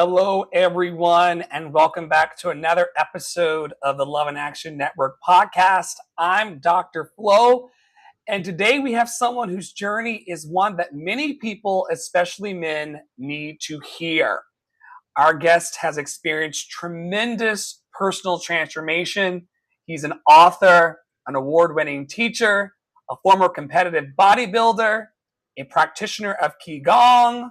Hello, everyone, and welcome back to another episode of the Love and Action Network podcast. I'm Dr. Flo, and today we have someone whose journey is one that many people, especially men, need to hear. Our guest has experienced tremendous personal transformation. He's an author, an award-winning teacher, a former competitive bodybuilder, a practitioner of Qigong,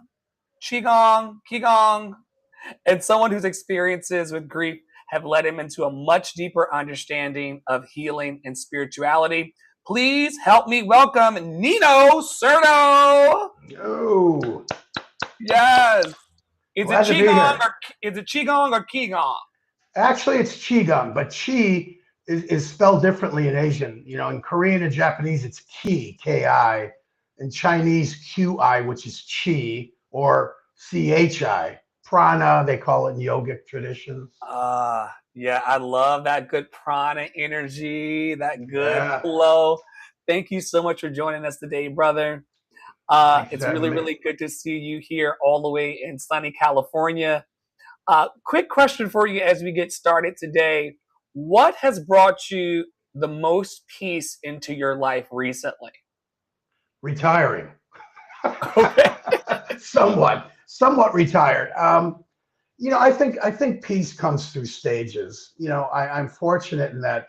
and someone whose experiences with grief have led him into a much deeper understanding of healing and spirituality. Please help me welcome Nino Surdo. Oh, Yes. Is it glad to be Qigong here. or Qigong? Actually, it's Qigong, but Qi is spelled differently in Asian. In Korean and Japanese, it's Ki, Ki. In Chinese, Qi, which is Qi, or Chi. Prana, they call it in yogic traditions. Yeah, I love that good prana energy, that good Yeah, flow. Thank you so much for joining us today, brother. thanks for It's having really, me. really good to see you here all the way in sunny California. Quick question for you as we get started today. What has brought you the most peace into your life recently? Retiring. Okay. somewhat retired. I think peace comes through stages. I'm fortunate in that,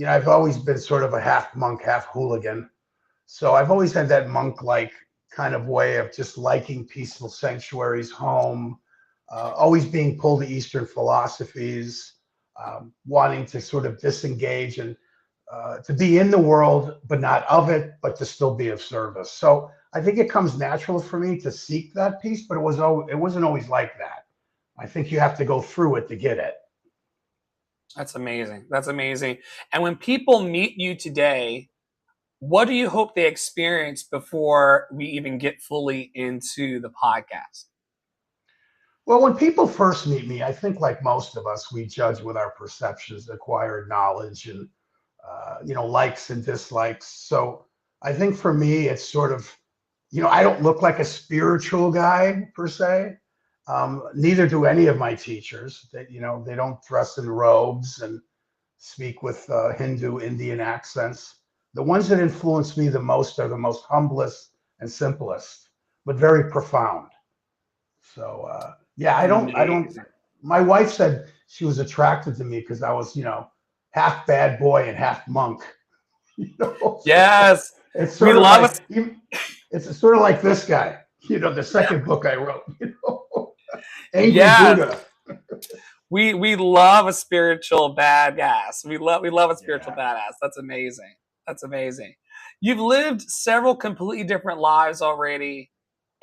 I've always been sort of a half monk, half hooligan. So I've always had that monk-like kind of way of just liking peaceful sanctuaries, home, always being pulled to Eastern philosophies, wanting to sort of disengage and to be in the world, but not of it, but to still be of service. So I think it comes natural for me to seek that peace, but it wasn't always like that. I think you have to go through it to get it. That's amazing. That's amazing. And when people meet you today, what do you hope they experience before we even get fully into the podcast? Well, when people first meet me, I think like most of us, we judge with our perceptions, acquired knowledge, and likes and dislikes. So I think for me, it's sort of, I don't look like a spiritual guy per se. Neither do any of my teachers. They don't dress in robes and speak with Hindu Indian accents. The ones that influence me the most are the most humblest and simplest, but very profound. So yeah, I don't. Amazing. My wife said she was attracted to me because I was, half bad boy and half monk. So Yes. it's We sort of love like us. it's sort of like this guy. The second book I wrote. Angry Yes. Buddha. We love a spiritual badass. We love a spiritual Yeah. badass. That's amazing. That's amazing. You've lived several completely different lives already,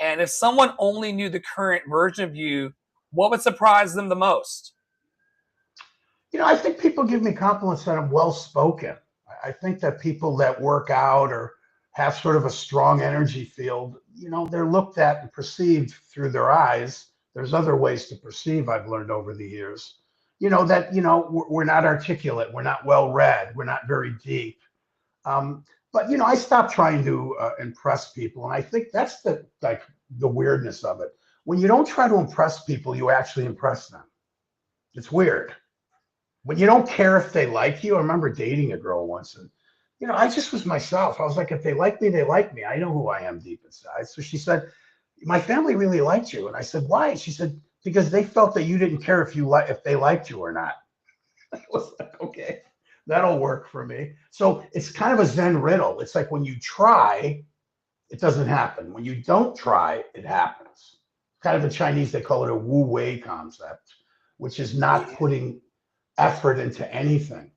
and if someone only knew the current version of you, what would surprise them the most? I think people give me compliments that I'm well spoken. I think that people that work out or have sort of a strong energy field, they're looked at and perceived through their eyes. There's other ways to perceive, I've learned over the years. That, we're not articulate, we're not well read, we're not very deep. But I stopped trying to impress people, and I think that's the weirdness of it. When you don't try to impress people, you actually impress them. It's weird when you don't care if they like you. I remember dating a girl once, and I just was myself. I was like, if they like me, they like me. I know who I am deep inside. So she said, my family really liked you, and I said, why? She said, because they felt that you didn't care if they liked you or not. I was like, okay, that'll work for me. So it's kind of a Zen riddle. It's like when you try, it doesn't happen. When you don't try, it happens. Kind of in Chinese, they call it a Wu Wei concept, which is not Yeah. putting effort into anything,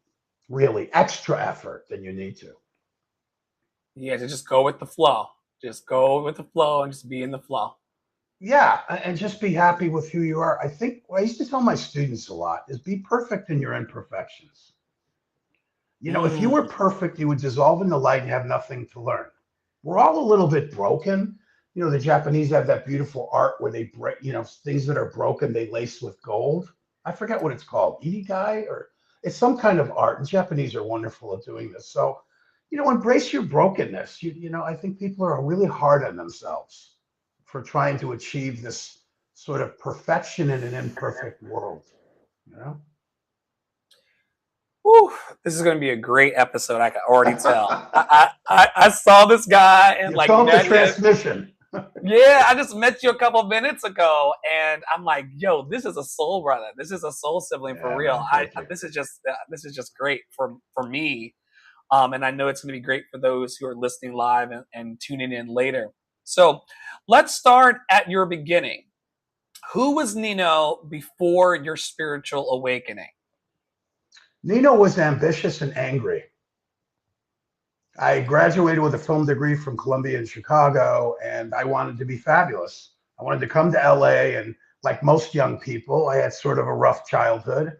really, extra effort than you need to. Yeah, to just go with the flow. Just go with the flow and just be in the flow. Yeah, and just be happy with who you are. I think what I used to tell my students a lot is be perfect in your imperfections. If you were Mm. perfect, you would dissolve in the light and have nothing to learn. We're all a little bit broken. The Japanese have that beautiful art where they break, things that are broken, they lace with gold. I forget what it's called, irigai, or it's some kind of art. And Japanese are wonderful at doing this. So, embrace your brokenness. I think people are really hard on themselves for trying to achieve this sort of perfection in an imperfect world, you know? Whew, this is going to be a great episode. I can already tell. I saw this guy and You like felt the met him. transmission. Yeah, I just met you a couple minutes ago, and I'm like, yo, this is a soul brother. This is a soul sibling for Yeah, real. man, thank you. This is just great for me. And I know it's going to be great for those who are listening live and tuning in later. So let's start at your beginning. Who was Nino before your spiritual awakening? Nino was ambitious and angry. I graduated with a film degree from Columbia in Chicago, and I wanted to be fabulous. I wanted to come to LA, and like most young people, I had sort of a rough childhood.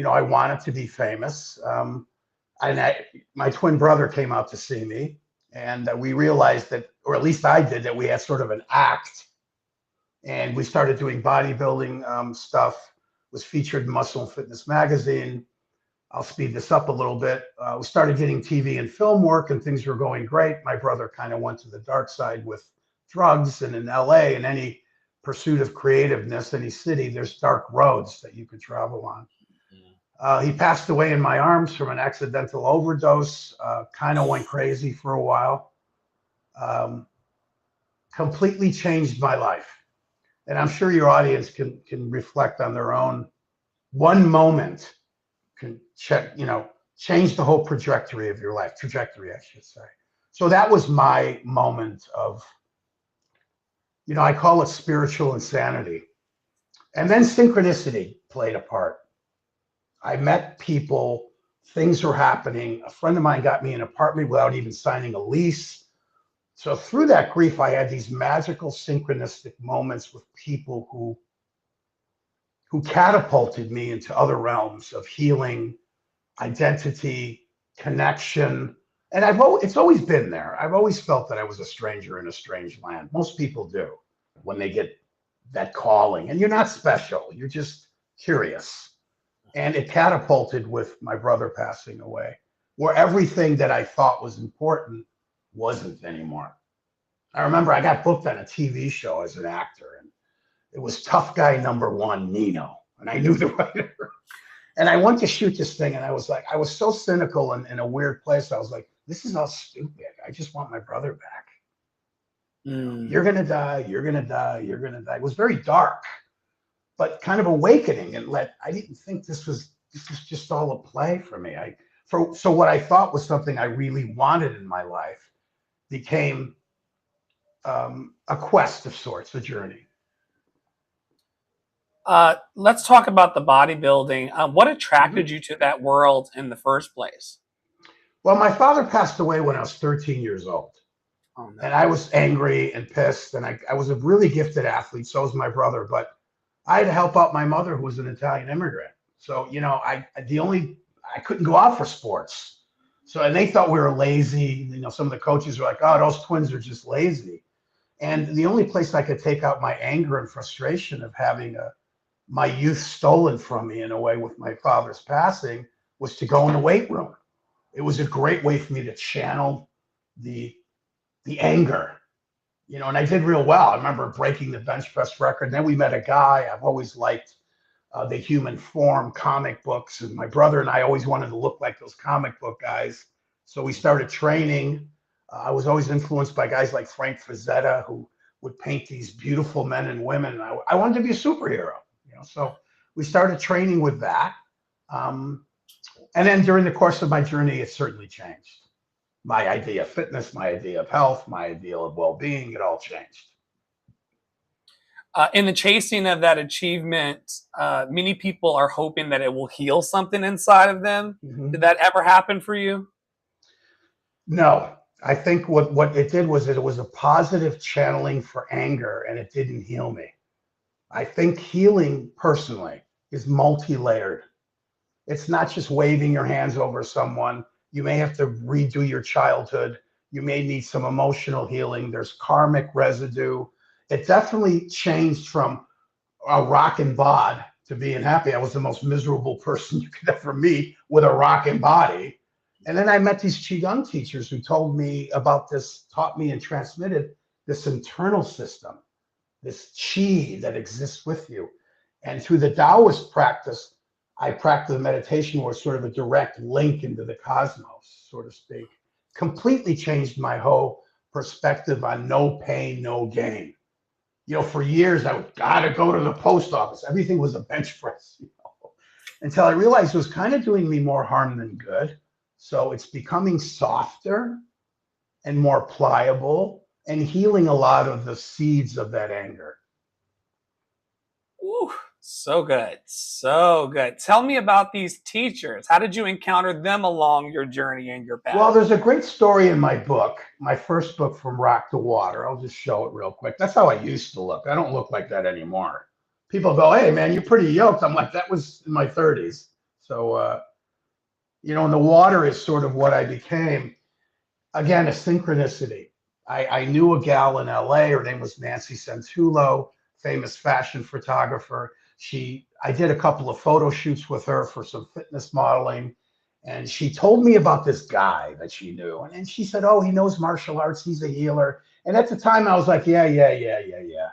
I wanted to be famous. And my twin brother came out to see me, and we realized that, or at least I did, that we had sort of an act, and we started doing bodybuilding stuff. Was featured in Muscle and Fitness magazine. I'll speed this up a little bit. We started getting TV and film work, and things were going great. My brother kind of went to the dark side with drugs, and in LA, in any pursuit of creativeness, any city, there's dark roads that you could travel on. He passed away in my arms from an accidental overdose. Kind of went crazy for a while. Um, Completely changed my life, and I'm sure your audience can reflect on their own. One moment can change the whole trajectory of your life. Trajectory, I should say. So that was my moment of, I call it spiritual insanity, and then synchronicity played a part. I met people, things were happening. A friend of mine got me an apartment without even signing a lease. So through that grief, I had these magical synchronistic moments with people who catapulted me into other realms of healing, identity, connection. And it's always been there. I've always felt that I was a stranger in a strange land. Most people do when they get that calling. And you're not special. You're just curious. And it catapulted with my brother passing away, where everything that I thought was important wasn't anymore. I remember I got booked on a TV show as an actor, and it was Tough Guy Number One, Nino. And I knew the writer. And I went to shoot this thing, and I was like, I was so cynical and in a weird place. I was like, this is all stupid. I just want my brother back. You're going to die. You're going to die. You're going to die. It was very dark, but kind of awakening. And I didn't think this was just all a play for me. So what I thought was something I really wanted in my life became a quest of sorts, a journey. Let's talk about the bodybuilding. What attracted you to that world in the first place? Well, my father passed away when I was 13 years old. Oh, no. And I was angry and pissed. And I was a really gifted athlete. So was my brother. But I had to help out my mother, who was an Italian immigrant. So, I couldn't go out for sports. So, and they thought we were lazy. Some of the coaches were like, oh, those twins are just lazy. And the only place I could take out my anger and frustration of having my youth stolen from me in a way with my father's passing was to go in the weight room. It was a great way for me to channel the anger, and I did real well. I remember breaking the bench press record. And then we met a guy. I've always liked the human form, comic books, and my brother and I always wanted to look like those comic book guys. So we started training. I was always influenced by guys like Frank Frazetta, who would paint these beautiful men and women. And I wanted to be a superhero, So we started training with that. And then during the course of my journey, it certainly changed. My idea of fitness, my idea of health, my idea of well-being, it all changed. In the chasing of that achievement, many people are hoping that it will heal something inside of them. Mm-hmm. Did that ever happen for you? No, I think what it did was it was a positive channeling for anger, and it didn't heal me. I think healing personally is multi-layered. It's not just waving your hands over someone. You may have to redo your childhood. You may need some emotional healing. There's karmic residue. It definitely changed from a rockin' bod to being happy. I was the most miserable person you could ever meet with a rockin' body. And then I met these Qigong teachers who told me about this, taught me and transmitted this internal system this chi that exists with you. And through the Taoist practice, I practice meditation where it's sort of a direct link into the cosmos, so to speak. Completely changed my whole perspective on no pain, no gain. For years I would gotta go to the post office. Everything was a bench press, until I realized it was kind of doing me more harm than good. So it's becoming softer and more pliable and healing a lot of the seeds of that anger. Ooh, so good. So good. Tell me about these teachers. How did you encounter them along your journey and your Well, path? there's a great story in my book, my first book, From Rock to Water. I'll just show it real quick. That's how I used to look. I don't look like that anymore. People go, "Hey, man, you're pretty yoked." I'm like, that was in my 30s. So, and the water is sort of what I became. Again, a synchronicity. I knew a gal in LA. Her name was Nancy Centullo, famous fashion photographer. I did a couple of photo shoots with her for some fitness modeling. And she told me about this guy that she knew. And then she said, "Oh, he knows martial arts. He's a healer." And at the time I was like, yeah, yeah, yeah, yeah, yeah.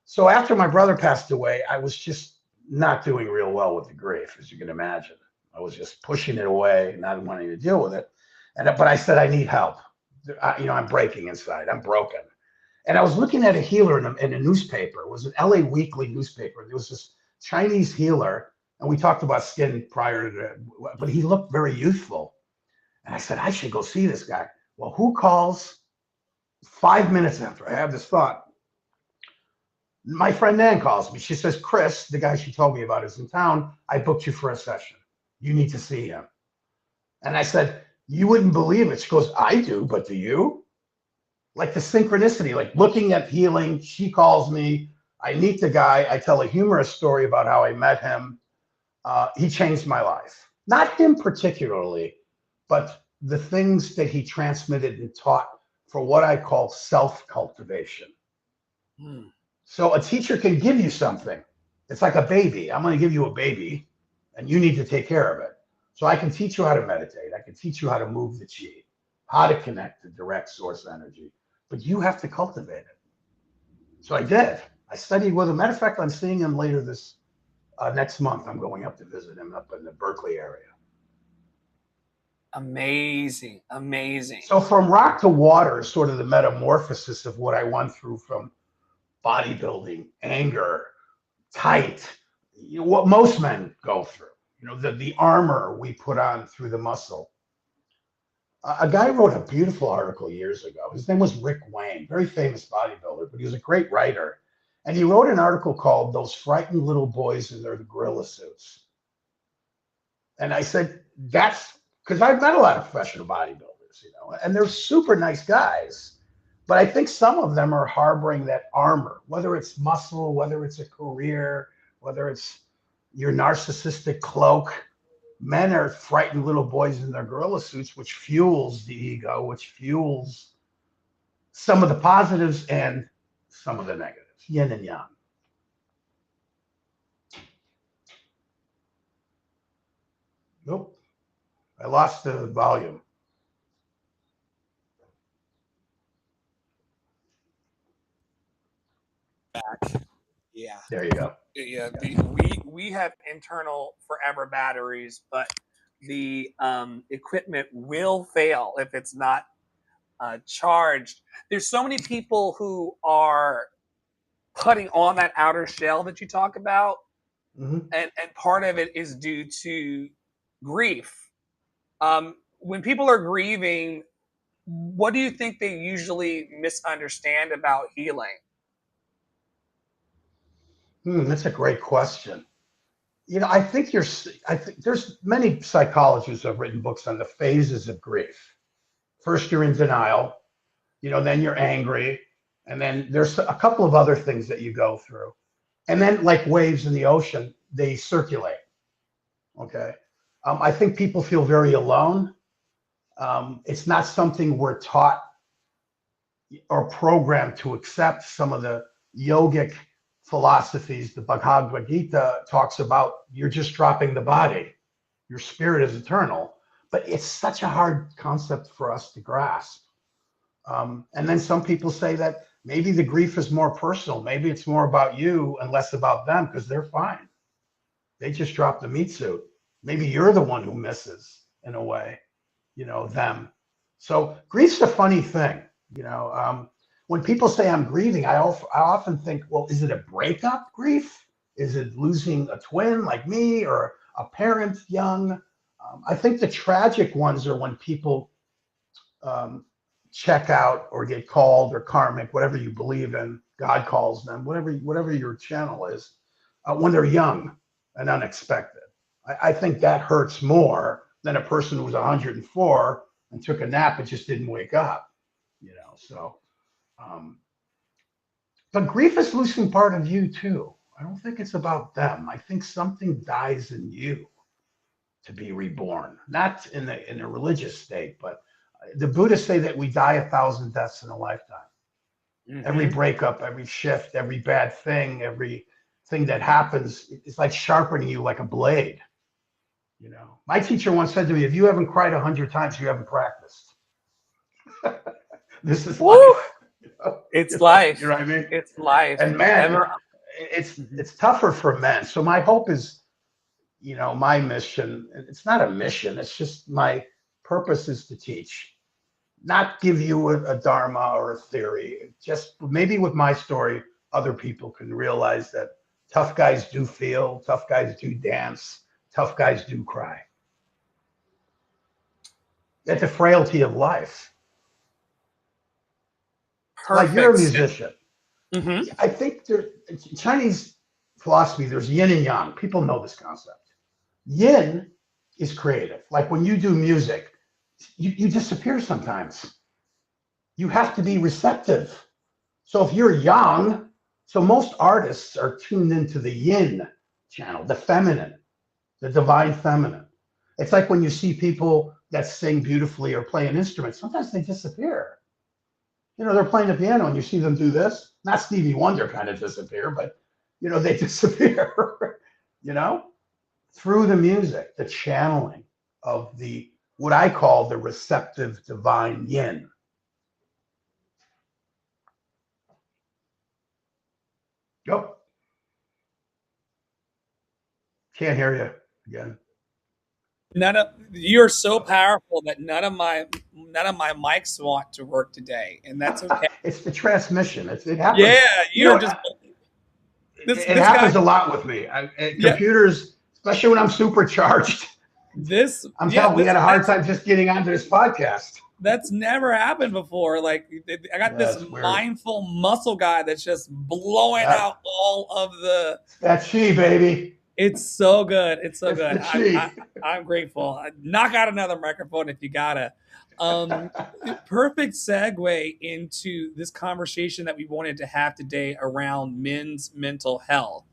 So after my brother passed away, I was just not doing real well with the grief, as you can imagine. I was just pushing it away, not wanting to deal with it. But I said, I need help. I'm breaking inside. I'm broken. And I was looking at a healer in a newspaper. It was an LA Weekly newspaper. There was this Chinese healer, and we talked about skin prior to that, but he looked very youthful. And I said, I should go see this guy. Well, who calls 5 minutes after I have this thought? My friend Nan calls me. She says, "Chris, the guy she told me about, is in town. I booked you for a session. You need to see him." And I said, "You wouldn't believe it." She goes, "I do, but do you?" Like the synchronicity, like looking at healing. She calls me. I meet the guy. I tell a humorous story about how I met him. He changed my life. Not him particularly, but the things that he transmitted and taught for what I call self cultivation. Hmm. So a teacher can give you something. It's like a baby. I'm going to give you a baby, and you need to take care of it. So I can teach you how to meditate. I can teach you how to move the chi, how to connect to direct source energy, but you have to cultivate it. So I did. I studied with him. Matter of fact, I'm seeing him later this next month. I'm going up to visit him up in the Berkeley area. Amazing. Amazing. So from rock to water is sort of the metamorphosis of what I went through from bodybuilding, anger, tight, what most men go through, the armor we put on through the muscle. A guy wrote a beautiful article years ago. His name was Rick Wayne, very famous bodybuilder, but he was a great writer. And he wrote an article called "Those Frightened Little Boys in Their Gorilla Suits." And I said, that's because I've met a lot of professional bodybuilders, and they're super nice guys. But I think some of them are harboring that armor, whether it's muscle, whether it's a career, whether it's your narcissistic cloak. Men are frightened little boys in their gorilla suits, which fuels the ego, which fuels some of the positives and some of the negatives, yin and yang. Nope, I lost the volume. Yeah. There you go. Yeah. We have internal forever batteries, but the equipment will fail if it's not charged. There's so many people who are putting on that outer shell that you talk about, Mm-hmm. and part of it is due to grief. When people are grieving, what do you think they usually misunderstand about healing? That's a great question. I think there's many psychologists who have written books on the phases of grief. First, you're in denial, then you're angry, and then there's a couple of other things that you go through. And then, like waves in the ocean, they circulate. Okay. I think people feel very alone. It's not something we're taught or programmed to accept. Some of the yogic philosophies, the Bhagavad Gita talks about you're just dropping the body. Your spirit is eternal. But it's such a hard concept for us to grasp. And then some people say that Maybe the grief is more personal. Maybe it's more about you and less about them because they're fine. They just dropped the meat suit. Maybe you're the one who misses in a way, them. So grief's a funny thing. When people say I'm grieving, I often think, well, is it a breakup grief? Is it losing a twin like me or a parent young? I think the tragic ones are when people um, check out or get called or karmic, whatever you believe in. God calls them, whatever your channel is, when they're young and unexpected. I think that hurts more than a person who was 104 and took a nap and just didn't wake up. So. Um, but grief is losing part of you too. I don't think it's about them. I think something dies in you to be reborn, not in a religious state, but the Buddhists say that we die 1,000 deaths in a lifetime. Every Mm-hmm. breakup, every shift, every bad thing, every thing that happens, it's like sharpening you like a blade. My teacher once said to me, "If you haven't cried 100 times, you haven't practiced." This is Woo! life. It's You life. know what I mean? It's life. And man, Ever. it's Mhm. it's tougher for men. So my hope is, my mission. It's not a mission. It's just my purpose is to teach, not give you a dharma or a theory. Just maybe with my story, other people can realize that tough guys do feel, tough guys do dance, tough guys do cry. At the frailty of life. Like you're a Perfect. musician. Mm-hmm. I think there Chinese philosophy, there's yin and yang. People know this concept. Yin is creative. Like when you do music, you disappear sometimes. You have to be receptive. So if you're young, so most artists are tuned into the yin channel, the feminine, the divine feminine. It's like when you see people that sing beautifully or play an instrument, sometimes they disappear. They're playing the piano and you see them do this, not Stevie Wonder kind of disappear, but they disappear, you know, through the music, the channeling of the what I call the receptive divine yin. Yep. Can't hear you again. None of you're so powerful that none of my mics want to work today, and that's okay. It's the transmission. It happens. Yeah, You you're know, just this it this guy. happens a lot with me. Yeah, Computers, especially when I'm supercharged. this I'm yeah telling. We this had a hard that's time just getting onto this podcast. that's never happened before. Like I got Yeah, this it's weird. mindful muscle guy that's just blowing Yeah, out all of the. it's that chi, baby. It's so good. It's so It's good. the I chi. I'm grateful. Knock out another microphone if you gotta. Um, Perfect segue into this conversation that we wanted to have today around men's mental health.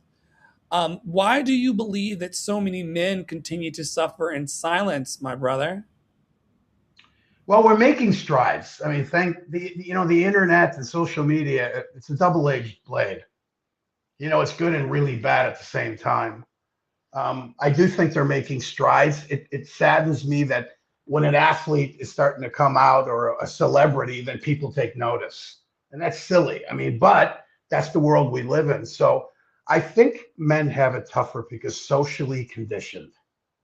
Why do you believe that so many men continue to suffer in silence, my brother? Well, we're making strides. I mean, thank the internet and social media. It's a double-edged blade. It's good and really bad at the same time. I do think they're making strides. It saddens me that when an athlete is starting to come out or a celebrity, then people take notice. And that's silly. I mean, but that's the world we live in. So I think men have it tougher because socially conditioned.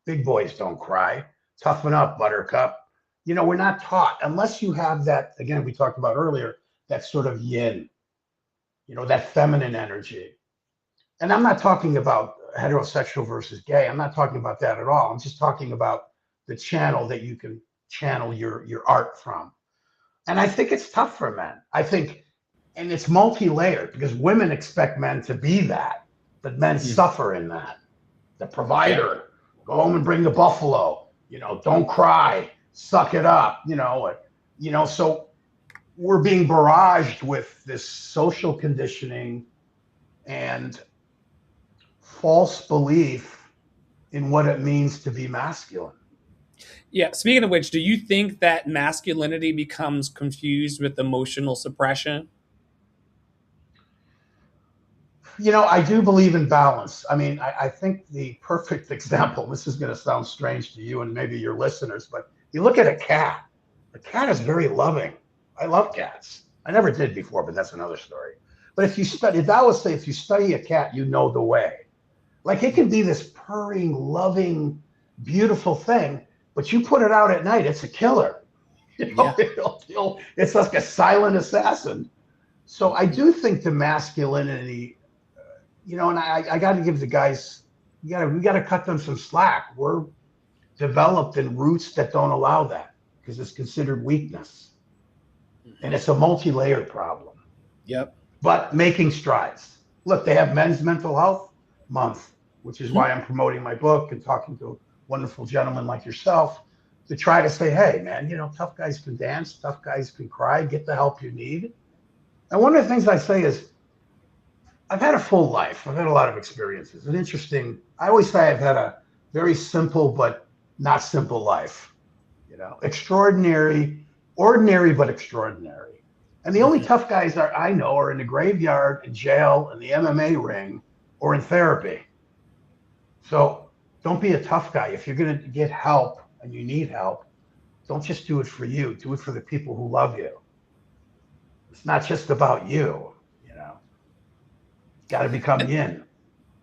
Big boys don't cry. Toughen up, buttercup. We're not taught unless you have that, again, we talked about earlier, that sort of yin, that feminine energy. And I'm not talking about heterosexual versus gay. I'm not talking about that at all. I'm just talking about the channel that you can channel your art from. And I think it's tough for men. I think, and it's multi-layered because women expect men to be that, but men Mm. suffer in that. The Yeah. provider, go home and bring the buffalo. Don't cry, suck it up. So we're being barraged with this social conditioning and false belief in what it means to be masculine. Yeah. Speaking of which, do you think that masculinity becomes confused with emotional suppression? I do believe in balance. I mean, I think the perfect example, this is going to sound strange to you and maybe your listeners, but you look at a cat. The cat is very loving. I love cats. I never did before, but that's another story. But if you study, the Taoists say if you study a cat, you know the way. Like it can be this purring, loving, beautiful thing, but you put it out at night, it's a killer. Yeah. It's like a silent assassin. So I do think the masculinity, and I got to give the guys, we got to cut them some slack. We're developed in roots that don't allow that because it's considered weakness, and it's a multi-layered problem. Yep. But making strides. Look, they have Men's Mental Health Month, which is Mhm. why I'm promoting my book and talking to wonderful gentlemen like yourself to try to say, hey, man, tough guys can dance, tough guys can cry, get the help you need. And one of the things I say is, I've had a full life. I've had a lot of experiences. And interesting, I always say I've had a very simple but not simple life. Extraordinary, ordinary but extraordinary. And the only Mhm. tough guys I know are in the graveyard, in jail, in the MMA ring, or in therapy. So don't be a tough guy. If you're going to get help and you need help, don't just do it for you. Do it for the people who love you. It's not just about you. You know, got to become yin.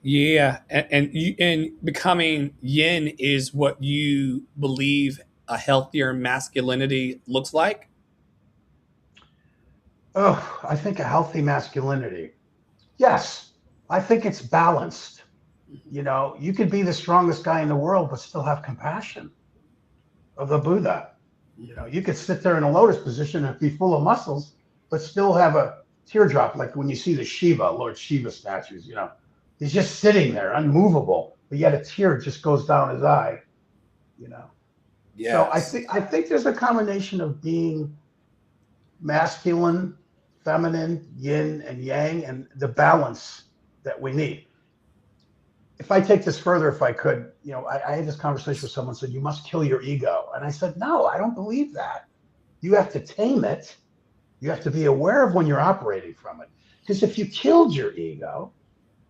Yeah, and becoming yin is what you believe a healthier masculinity looks like. Oh, I think a healthy masculinity. Yes, I think it's balanced. You could be the strongest guy in the world, but still have compassion of the Buddha. You could sit there in a lotus position and be full of muscles, but still have a teardrop, like when you see the Shiva, Lord Shiva statues. He's just sitting there, unmovable, but yet a tear just goes down his eye. You know. So I Yes. think I think there's a combination of being masculine, feminine, yin and yang, and the balance that we need. If I take this further, if I could, I had this conversation with someone said, you must kill your ego. And I said, no, I don't believe that. You have to tame it. You have to be aware of when you're operating from it. Because if you killed your ego,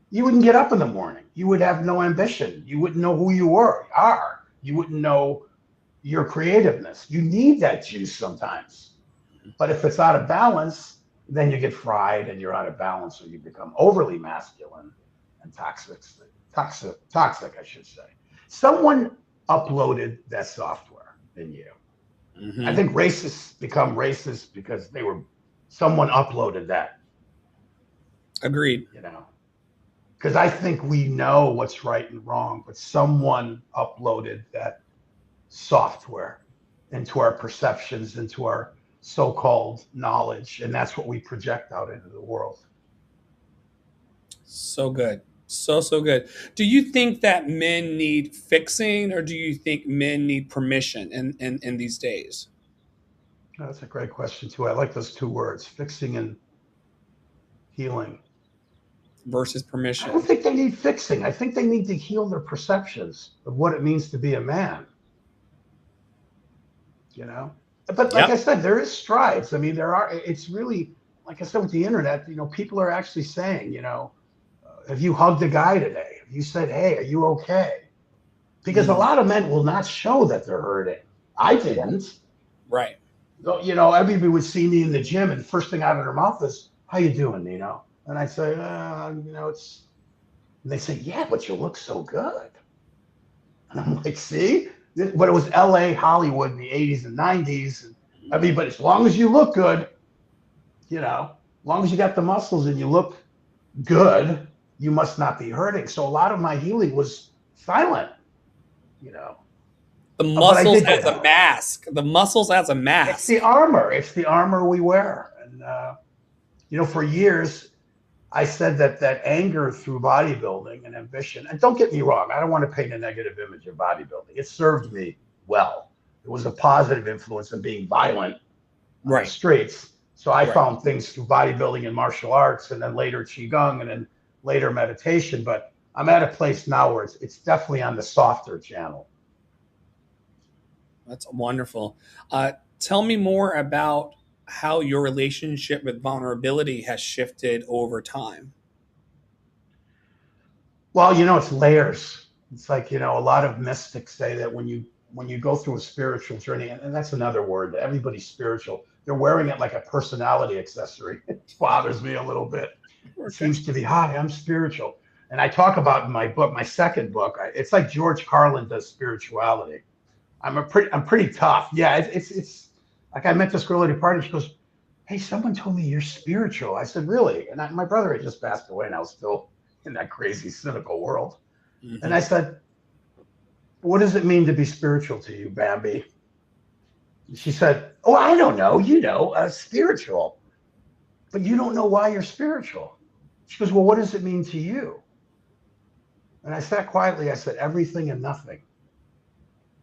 you wouldn't get up in the morning. You would have no ambition. You wouldn't know who you are. You wouldn't know your creativeness. You need that juice sometimes. But if it's out of balance, then you get fried and you're out of balance, or you become overly masculine and toxic, I should say. Someone uploaded that software in you. I Hmm. think racists become racist because someone uploaded that, Agreed. you know. Because I think we know what's right and wrong, but someone uploaded that software into our perceptions, into our so-called knowledge, and that's what we project out into the world. So good. So good. Do you think that men need fixing, or do you think men need permission in these days That's a great question too. I like those two words, fixing and healing. versus I don't permission? think they need fixing. I think they need to heal their perceptions of what it means to be a man, you know? But like I Yep. said, there is strides. I mean, it's really, like I said, with the internet, people are actually saying, have you hugged a guy today? Have you said, hey, are you okay? Because a Mm, lot of men will not show that they're hurting. I didn't. right. Everybody would see me in the gym, and the first thing out of their mouth is, "How you doing, Nino?" And I say, it's. And they say, "Yeah, but you look so good." And I'm like, "See." But it was L.A., Hollywood in the '80s and '90s. And I mean, but as long as you look good, as long as you got the muscles and you look good, you must not be hurting. So a lot of my healing was silent, you know. The But I muscles did as get a help. mask. The muscles as a It's the mask. armor. It's the armor we wear. And for years I said that anger through bodybuilding and ambition. And don't get me wrong, I don't want to paint a negative image of bodybuilding. It served me well. It was a positive influence of being violent on the Right. streets. So I Right. found things through bodybuilding and martial arts, and then later qigong, and then later meditation. But I'm at a place now where it's definitely on the softer channel. That's wonderful. Tell me more about how your relationship with vulnerability has shifted over time. Well, it's layers. It's like, a lot of mystics say that when you go through a spiritual journey, and that's another word, everybody's spiritual, they're wearing it like a personality accessory. It bothers me a little bit. It Okay. seems to be, hi, I'm spiritual. And I talk about in my book, my second book, it's like George Carlin does spirituality. I'm pretty tough. Yeah, it's like I met this girl at a party. She goes, "Hey, someone told me you're spiritual." I said, "Really?" And my brother had just passed away, and I was still in that crazy, cynical world. And Mm-hmm. I said, "What does it mean to be spiritual to you, Bambi?" She said, "Oh, I don't know. Spiritual, but you don't know why you're spiritual." She goes, "Well, what does it mean to you?" And I sat quietly. I said, "Everything and nothing."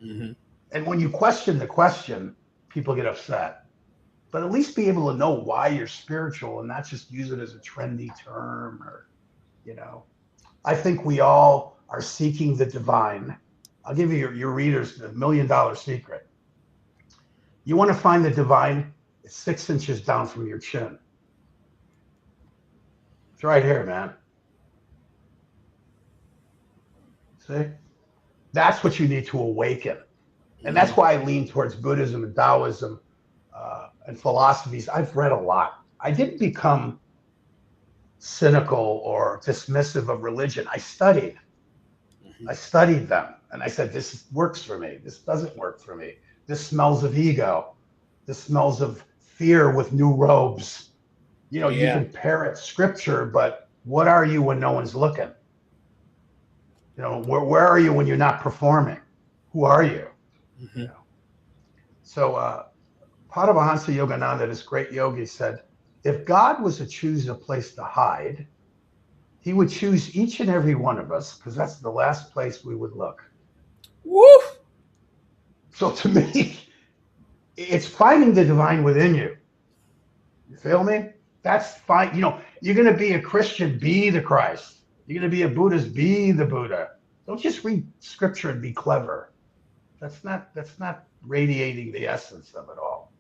Mm-hmm. And when you question the question, people get upset. But at least be able to know why you're spiritual and not just use it as a trendy term or, you know. I think we all are seeking the divine. I'll give you your readers the $1 million secret. You want to find the divine, it's 6 inches down from your chin. It's right here, man. See? That's what you need to awaken. And Mm-hmm. that's why I lean towards Buddhism and Taoism and philosophies. I've read a lot. I didn't become cynical or dismissive of religion. I studied them and I said, this works for me. This doesn't work for me. This smells of ego. This smells of fear with new robes. You know, you Yeah. can parrot scripture, but what are you when no one's looking? You know, where are you when you're not performing? Who are you? You Mm-hmm. know. So Paramahansa Yogananda, this great yogi, said, if God was to choose a place to hide, he would choose each and every one of us because that's the last place we would look. Woo! So to me, it's finding the divine within you. You feel me? That's fine. You know, you're going to be a Christian, be the Christ. You're going to be a Buddhist, be the Buddha. Don't just read scripture and be clever. That's not radiating the essence of it all.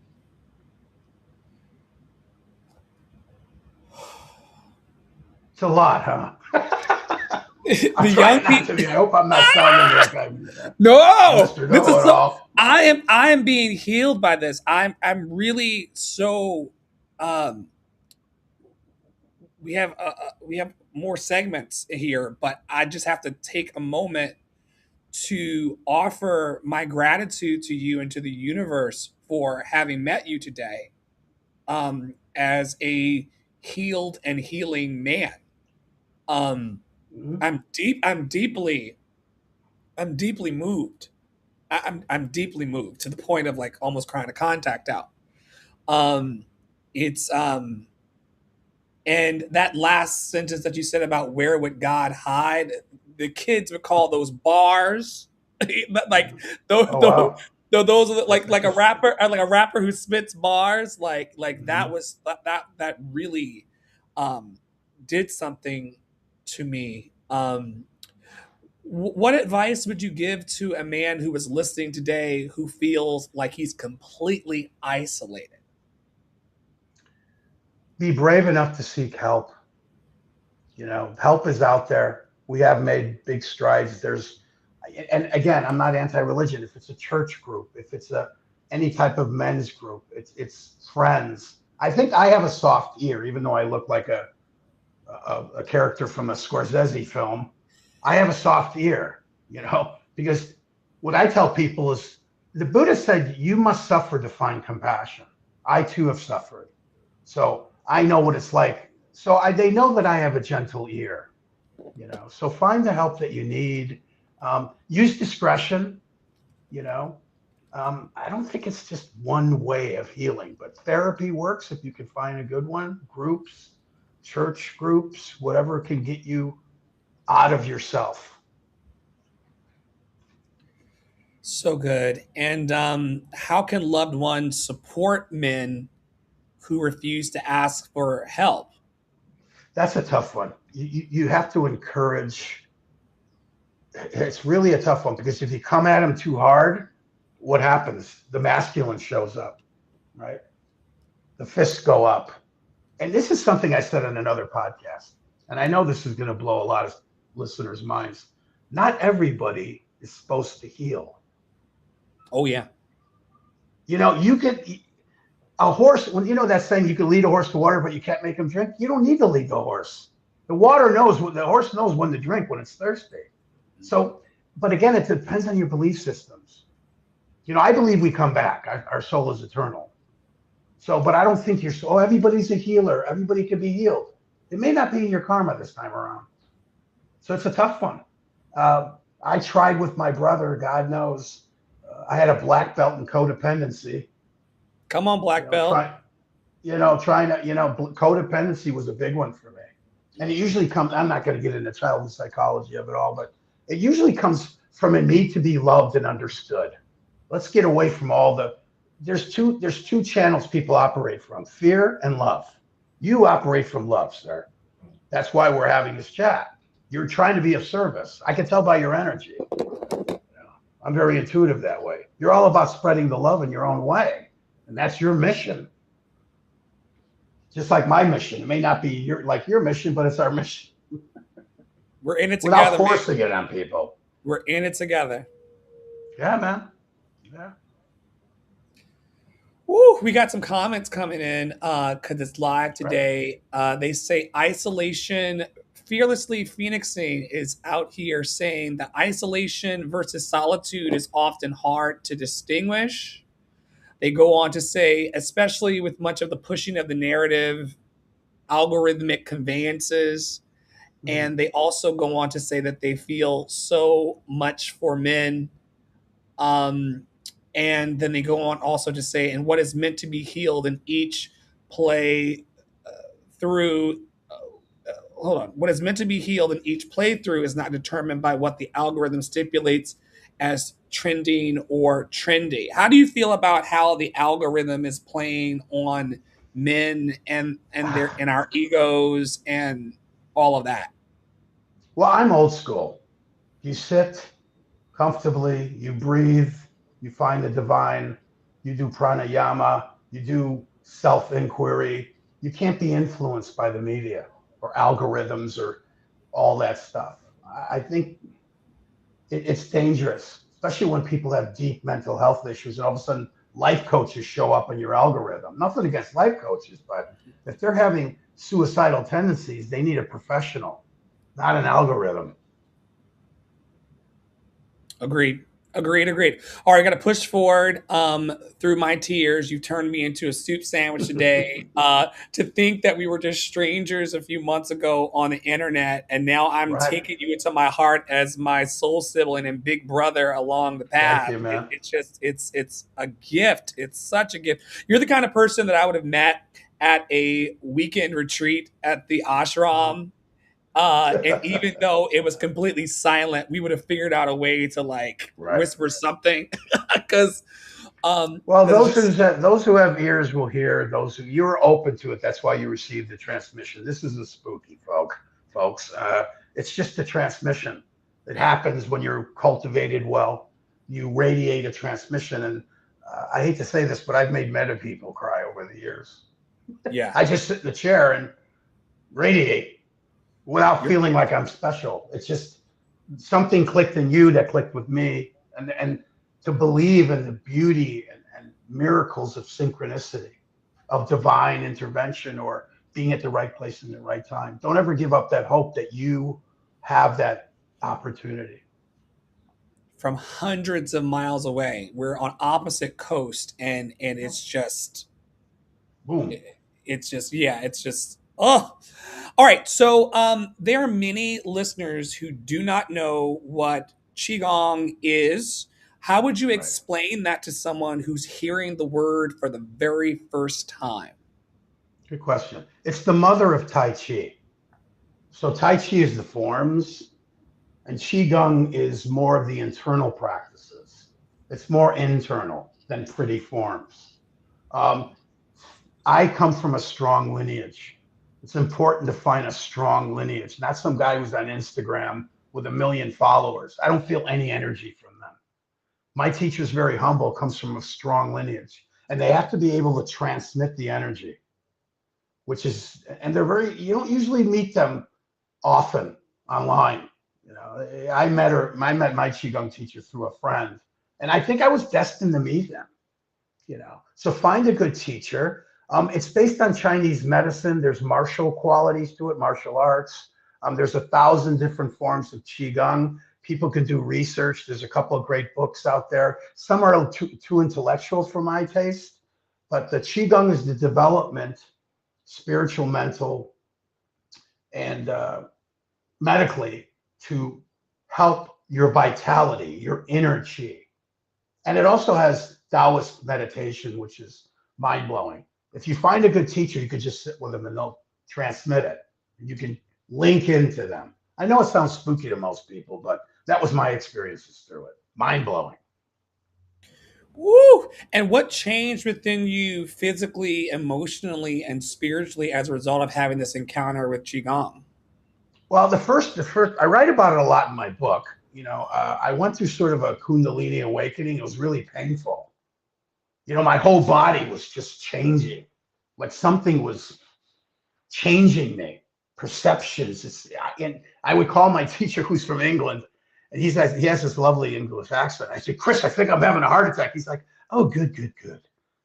It's a lot, huh? I'm The young trying not people. to be. I hope I'm not sounding like I'm No, Mr. this Know is It so. All. I am being healed by this. I'm really so. Um, we have more segments here, but I just have to take a moment to offer my gratitude to you and to the universe for having met you today, as a healed and healing man. Um, Mhm. I'm deeply moved. I'm deeply moved to the point of like almost crying a contact out. Um, it's And that last sentence that you said about where would God hide, the kids would call those bars. But like those, Oh those, wow, those are that's like a interesting. rapper, or like a rapper who spits bars. Like that Mhm. was that really um, did something to me. What advice would you give to a man who was listening today who feels like he's completely isolated? Be brave enough to seek help. You know, help is out there. We have made big strides. And again, I'm not anti-religion. If it's a church group, if it's a any type of men's group, it's friends. I think I have a soft ear, even though I look like a character from a Scorsese film. I have a soft ear, because what I tell people is the Buddha said you must suffer to find compassion. I too have suffered, so I know what it's like. So they know that I have a gentle ear, So find the help that you need. Use discretion. You know, I don't think it's just one way of healing, but therapy works if you can find a good one. Groups, church groups, whatever can get you out of yourself. So good. And how can loved ones support men who refuse to ask for help? That's a tough one. You have to encourage. It's really a tough one because if you come at them too hard, what happens? The masculine shows up, right? The fists go up. And this is something I said on another podcast. And I know this is going to blow a lot of listeners' minds. Not everybody is supposed to heal. Oh yeah. You know, you get A horse, when you know that saying, you can lead a horse to water, but you can't make him drink. You don't need to lead the horse. The horse knows when to drink when it's thirsty. So, but again, it depends on your belief systems. I believe we come back. Our soul is eternal. So, but I don't think everybody's a healer. Everybody can be healed. It may not be in your karma this time around. So it's a tough one. I tried with my brother. God knows, I had a black belt in codependency. Come on, You black know, belt. try, trying to, codependency was a big one for me. And it usually comes. I'm not going to get into childhood psychology of it all, but it usually comes from a need to be loved and understood. Let's get away from all the. There's two channels people operate from: fear and love. You operate from love, sir. That's why we're having this chat. You're trying to be of service. I can tell by your energy. I'm very intuitive that way. You're all about spreading the love in your own way, and that's your mission. Just like my mission, it may not be your mission, but it's our mission. We're in it Without together, man. forcing it on people. We're in it together. Yeah, man. Yeah. Woo, we got some comments coming in because it's live Right. today. They say isolation, fearlessly phoenixing is out here saying that isolation versus solitude is often hard to distinguish. They go on to say, especially with much of the pushing of the narrative, algorithmic conveyances. And they also go on to say that they feel so much for men. And then they go on also to say, and what is meant to be healed in each play through. Hold on. What is meant to be healed in each playthrough is not determined by what the algorithm stipulates as trending or trendy. How do you feel about how the algorithm is playing on men and our egos and all of that? Well, I'm old school. You sit comfortably, you breathe, you find the divine, you do pranayama, you do self inquiry. You can't be influenced by the media or algorithms or all that stuff. I think it's dangerous, especially when people have deep mental health issues and all of a sudden life coaches show up in your algorithm. Nothing against life coaches, but if they're having suicidal tendencies, they need a professional, not an algorithm. Agreed. Agreed. All right, I got to push forward through my tears. You turned me into a soup sandwich today. To think that we were just strangers a few months ago on the internet, and now I'm Right. taking you into my heart as my soul sibling and big brother along the Thank path. you, man. It's a gift. It's such a gift. You're the kind of person that I would have met at a weekend retreat at the ashram. And even though it was completely silent, we would have figured out a way to like Right. whisper something because Well, it's just those who have ears will hear. Those who you're open to it, that's why you received the transmission. This isn't spooky, folks. It's just a transmission. It happens when you're cultivated well. You radiate a transmission, and I hate to say this, but I've made meta people cry over the years. yeah. I just sit in the chair and radiate without You're, feeling like I'm special. It's just something clicked in you that clicked with me, and to believe in the beauty and miracles of synchronicity, of divine intervention, or being at the right place in the right time. Don't ever give up that hope that you have that opportunity. from hundreds of miles away. We're on opposite coast, and Boom. it's just oh. All right, so there are many listeners who do not know what qigong is. How would you Right. explain that to someone who's hearing the word for the very first time? Good question. It's the mother of Tai Chi. So Tai Chi is the forms, and Qigong is more of the internal practices. It's more internal than pretty forms. Um, I come from a strong lineage. It's important to find a strong lineage, not some guy who's on Instagram with 1 million followers. I don't feel any energy from them. My teacher's very humble, comes from a strong lineage, and they have to be able to transmit the energy, and you don't usually meet them often online. I met my Qigong teacher through a friend, and I think I was destined to meet him. So find a good teacher. It's based on Chinese medicine. There's martial qualities to it, martial arts. There's 1,000 different forms of qigong. People can do research. There's a couple of great books out there. Some are too intellectual for my taste, but the qigong is the development, spiritual, mental, and medically, to help your vitality, your inner chi. And it also has Taoist meditation, which is mind blowing. If you find a good teacher, you could just sit with them and they'll transmit it. And you can link into them. I know it sounds spooky to most people, but that was my experiences through it. Mind blowing. Woo! And what changed within you physically, emotionally, and spiritually as a result of having this encounter with Qigong? Well, the first, I write about it a lot in my book. I went through sort of a Kundalini awakening. It was really painful. My whole body was just changing, like something was changing me, perceptions. And I would call my teacher, who's from England, and he has this lovely English accent. I said, Chris, I think I'm having a heart attack. He's like, oh, good, good, good.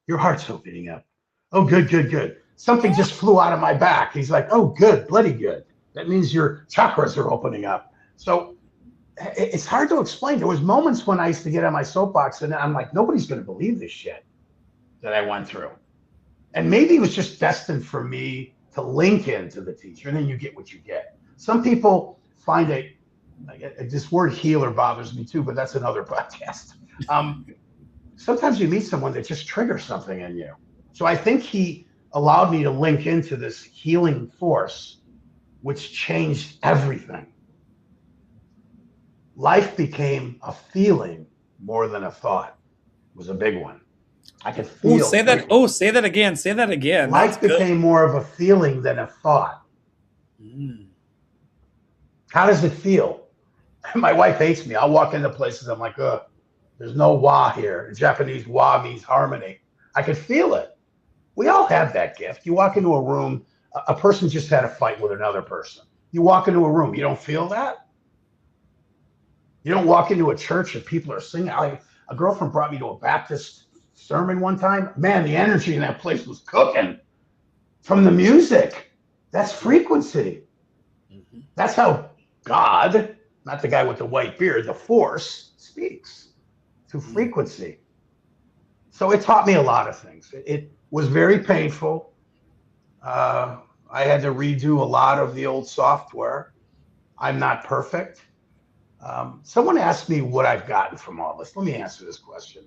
Your heart's opening up. Oh, good, good, good. Something just flew out of my back. He's like, oh, good, bloody good. That means your chakras are opening up. So it's hard to explain. There was moments when I used to get on my soapbox and I'm like, nobody's going to believe this shit that I went through. And maybe it was just destined for me to link into the teacher, and then you get what you get. Some people find this word healer bothers me too, but that's another podcast. Um, Sometimes you meet someone that just triggers something in you. So I think he allowed me to link into this healing force, which changed everything. Life became a feeling more than a thought. It was a big one. I could Oh, feel say that. everything. Oh, say that again. Say that again. That's Life good. became more of a feeling than a thought. Mm. How does it feel? My wife hates me. I'll walk into places, I'm like, ugh, there's no wa here. In Japanese, wa means harmony. I could feel it. We all have that gift. You walk into a room, a person just had a fight with another person. You walk into a room, you don't feel that? You don't walk into a church and people are singing. A girlfriend brought me to a Baptist sermon one time. Man, the energy in that place was cooking from the music. That's frequency. Mhm. That's how God, not the guy with the white beard, the force speaks through Mm. frequency. So it taught me a lot of things. It was very painful. I had to redo a lot of the old software. I'm not perfect. Someone asked me what I've gotten from all this. Let me answer this question.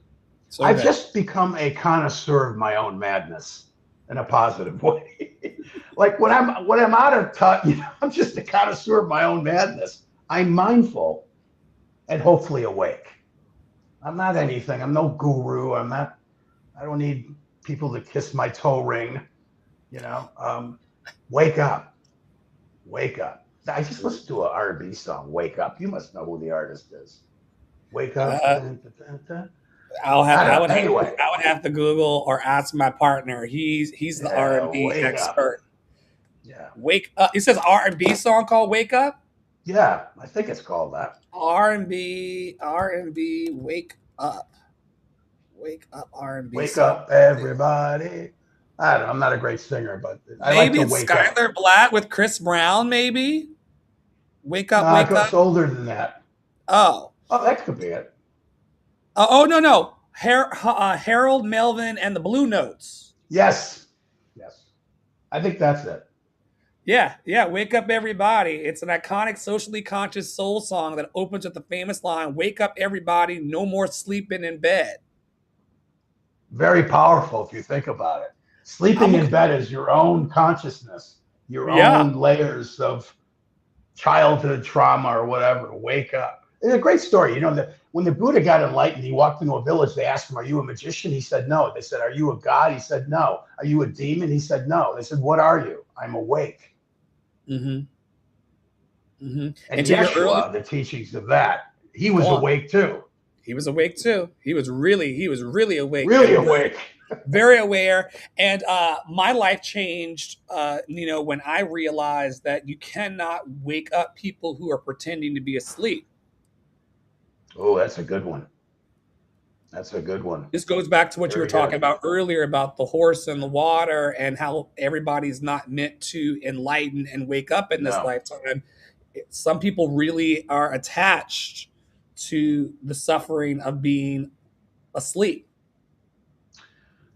So I've good. just become a connoisseur of my own madness in a positive way. Like when I'm out of touch, I'm just a connoisseur of my own madness. I'm mindful and hopefully awake. I'm not anything. I'm no guru. I'm not. I don't need people to kiss my toe ring. You know, wake up, wake up. I just listened to an R&B song, "Wake Up." You must know who the artist is. Wake up. Uh, Dun, dun, dun, dun. I'll have. I I don't would know. have. Anyway, I would have to Google or ask my partner. He's the R yeah, and B wake up. expert. Yeah, Wake up. It says R and B song called "Wake Up." yeah. I think it's called that. R&B. Wake up. Wake up. R&B Wake song. up, everybody. I don't know. I'm not a great singer, but I like Maybe to it's wake up. Skylar Black with Chris Brown. Maybe wake up. No, it Wake goes up. older than that. Oh. Oh, that could be it. Oh no no. Harold Melvin and the Blue Notes. Yes, yes. I think that's it. Yeah, yeah. Wake up, everybody. It's an iconic, socially conscious soul song that opens with the famous line, "Wake up, everybody. No more sleeping in bed." Very powerful if you think about it. Sleeping I'm a, in bed is your own consciousness, your yeah. own layers of childhood trauma or whatever. Wake up. It's a great story. That when the Buddha got enlightened, he walked into a village. They asked him, "Are you a magician?" He said, "No." They said, "Are you a god?" He said, "No." "Are you a demon?" He said, "No." They said, "What are you?" "I'm awake." Mm-hmm. Mm-hmm. And And to your early, Yeshua, the teachings of that, he go was on. awake too. He was awake too. He was really awake Really and awake. very aware. And my life changed, when I realized that you cannot wake up people who are pretending to be asleep. Oh, that's a good one. That's a good one. This goes back to what you were Very talking good. about earlier about the horse and the water and how everybody's not meant to enlighten and wake up in this No. lifetime. Some people really are attached to the suffering of being asleep.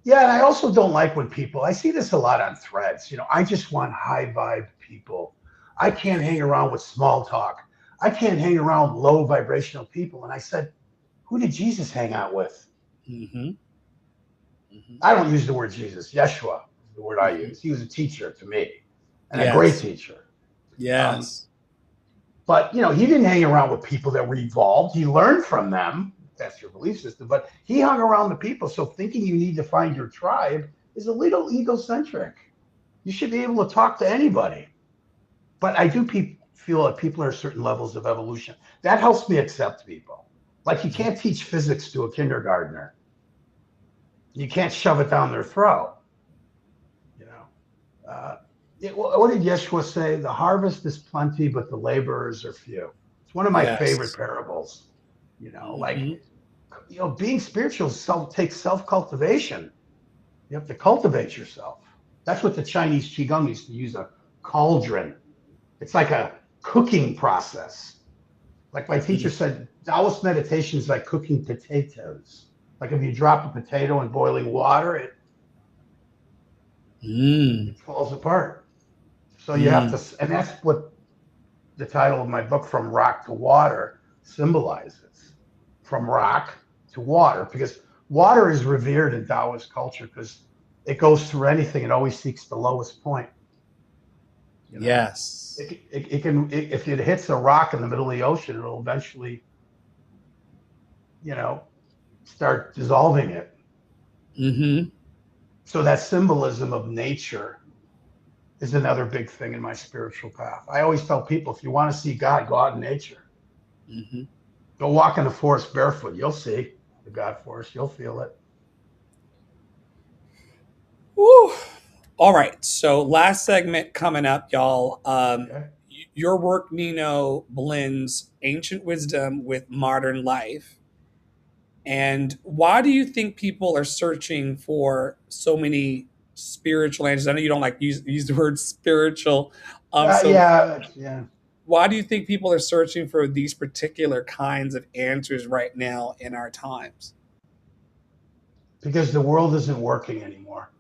Yeah, and I also don't like when people, I see this a lot on threads. I just want high vibe people. I can't hang around with small talk. I can't hang around low vibrational people. And I said, who did Jesus hang out with? Mm-hmm. Mm-hmm. I don't use the word Jesus. Yeshua is the word I Mm-hmm. use. He was a teacher to me and a great Yes. teacher. Um, Yes. but, he didn't hang around with people that were evolved. He learned from them. That's your belief system. But he hung around the people. So thinking you need to find your tribe is a little egocentric. You should be able to talk to anybody. But I do feel that people are certain levels of evolution. That helps me accept people. Like you can't teach physics to a kindergartner. You can't shove it down their throat. You know, what did Yeshua say? The harvest is plenty, but the laborers are few. It's one of my favorite Yes. parables. Like Mm-hmm. being spiritual takes self cultivation. You have to cultivate yourself. That's what the Chinese qigong used to use, a cauldron. It's like a cooking process. Like my teacher said, Taoist meditation is like cooking potatoes. Like if you drop a potato in boiling water, it, Mm. it falls apart. So you have Mm. to, and that's what the title of my book, From Rock to Water, symbolizes. From rock to water, because water is revered in Taoist culture because it goes through anything. It always seeks the lowest point. You know, Yes. it can, if it hits a rock in the middle of the ocean, it'll eventually, you know, start dissolving it. Mm-hmm. So that symbolism of nature is another big thing in my spiritual path. I always tell people, if you want to see God, go out in nature. Mm-hmm. Go walk in the forest barefoot. You'll see the God forest. You'll feel it. Woo. All right. So last segment coming up, y'all. Okay. Your work, Nino, blends ancient wisdom with modern life. And why do you think people are searching for so many spiritual answers? I know you don't like use the word spiritual. So Yeah. why do you think people are searching for these particular kinds of answers right now in our times? Because the world isn't working anymore.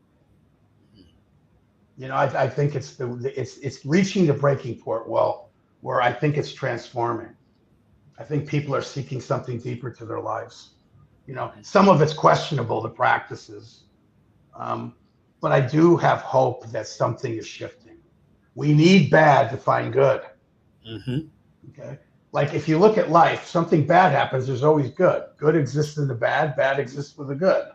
I think it's reaching the breaking point. Well, where I think it's transforming. I think people are seeking something deeper to their lives. Some of it's questionable, the practices, um, but I do have hope that something is shifting. We need bad to find good. Mm-hmm. Okay. Like if you look at life, something bad happens, there's always good. Good exists in the bad, bad exists with the good.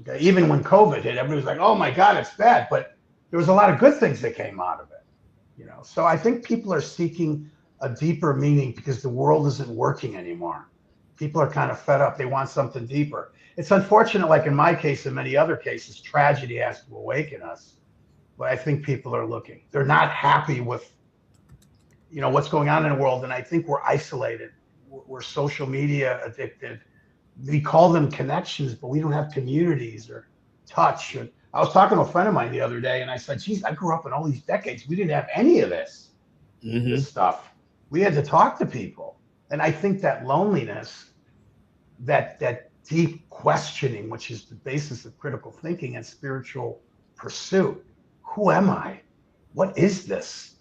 Okay. Even when COVID hit, everybody was like, oh my God, it's bad. But there was a lot of good things that came out of it. So I think people are seeking a deeper meaning because the world isn't working anymore. People are kind of fed up. They want something deeper. It's unfortunate, like in my case and many other cases, tragedy has to awaken us. But I think people are looking. They're not happy with what's going on in the world, and I think we're isolated. We're social media addicted. We call them connections, but we don't have communities or touch. And I was talking to a friend of mine the other day, and I said, geez, I grew up in all these decades, we didn't have any of this Mm-hmm. stuff. We had to talk to people. And I think that loneliness, that deep questioning, which is the basis of critical thinking and spiritual pursuit. Who am I? What is this?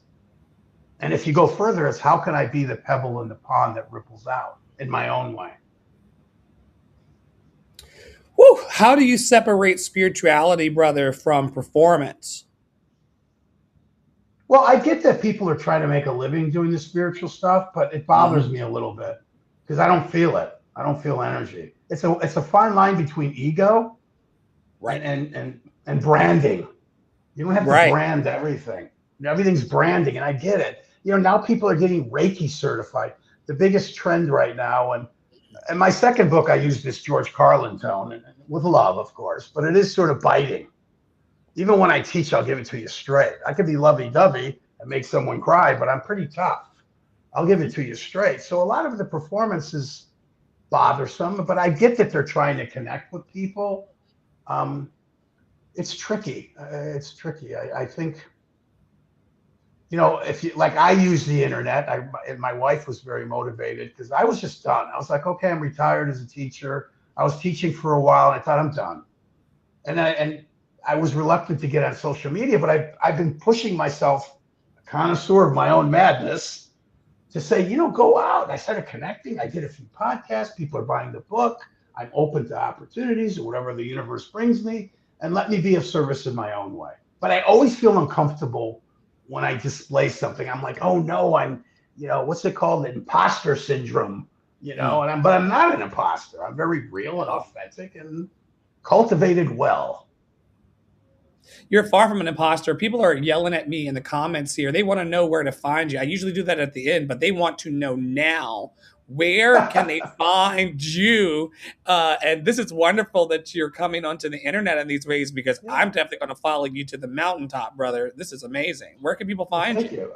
And if you go further, it's how can I be the pebble in the pond that ripples out in my own way? Woo. How do you separate spirituality, brother, from performance? Well, I get that people are trying to make a living doing the spiritual stuff, but it bothers Mm-hmm. me a little bit because I don't feel it. I don't feel energy. It's a fine line between ego and Right. and branding. You don't have to Right. brand everything. Everything's branding, and I get it. Now people are getting Reiki certified. The biggest trend right now, and in my second book, I use this George Carlin tone, and with love, of course, but it is sort of biting. Even when I teach, I'll give it to you straight. I could be lovey-dovey and make someone cry, but I'm pretty tough. I'll give it to you straight. So a lot of the performances, bothersome, but I get that they're trying to connect with people. Um, it's tricky. It's tricky. I think, if you like, I use the internet. And my wife was very motivated because I was just done. I was like, okay, I'm retired as a teacher. I was teaching for a while, and I thought I'm done. And I was reluctant to get on social media, but I've been pushing myself, a connoisseur of my own madness, to say, go out. I started connecting. I did a few podcasts. People are buying the book. I'm open to opportunities or whatever the universe brings me, and let me be of service in my own way. But I always feel uncomfortable when I display something. I'm like, oh no, what's it called? Imposter syndrome, Mm. but I'm not an imposter. I'm very real and authentic and cultivated well. You're far from an imposter. People are yelling at me in the comments here. They want to know where to find you. I usually do that at the end, but they want to know now. Where can they find you? And this is wonderful that you're coming onto the internet in these ways because Yeah. I'm definitely going to follow you to the mountaintop, brother. This is amazing. Where can people Well, find thank you? you.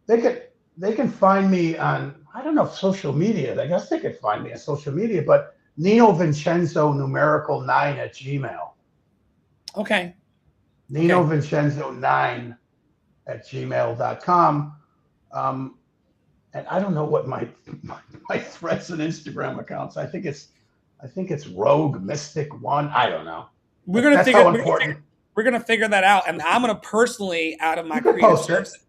They can find me on, I don't know if social media. I guess they could find me on social media, but Nino Vincenzo numerical 9 at Gmail. Okay. Nino Okay. Vincenzo 9 at gmail.com. Um, and I don't know what my threads and Instagram accounts. I think it's Rogue Mystic One. I don't know. We're But gonna that's figure how we're gonna figure important. we're gonna figure that out. And I'm gonna personally out of my You could creative post it. services.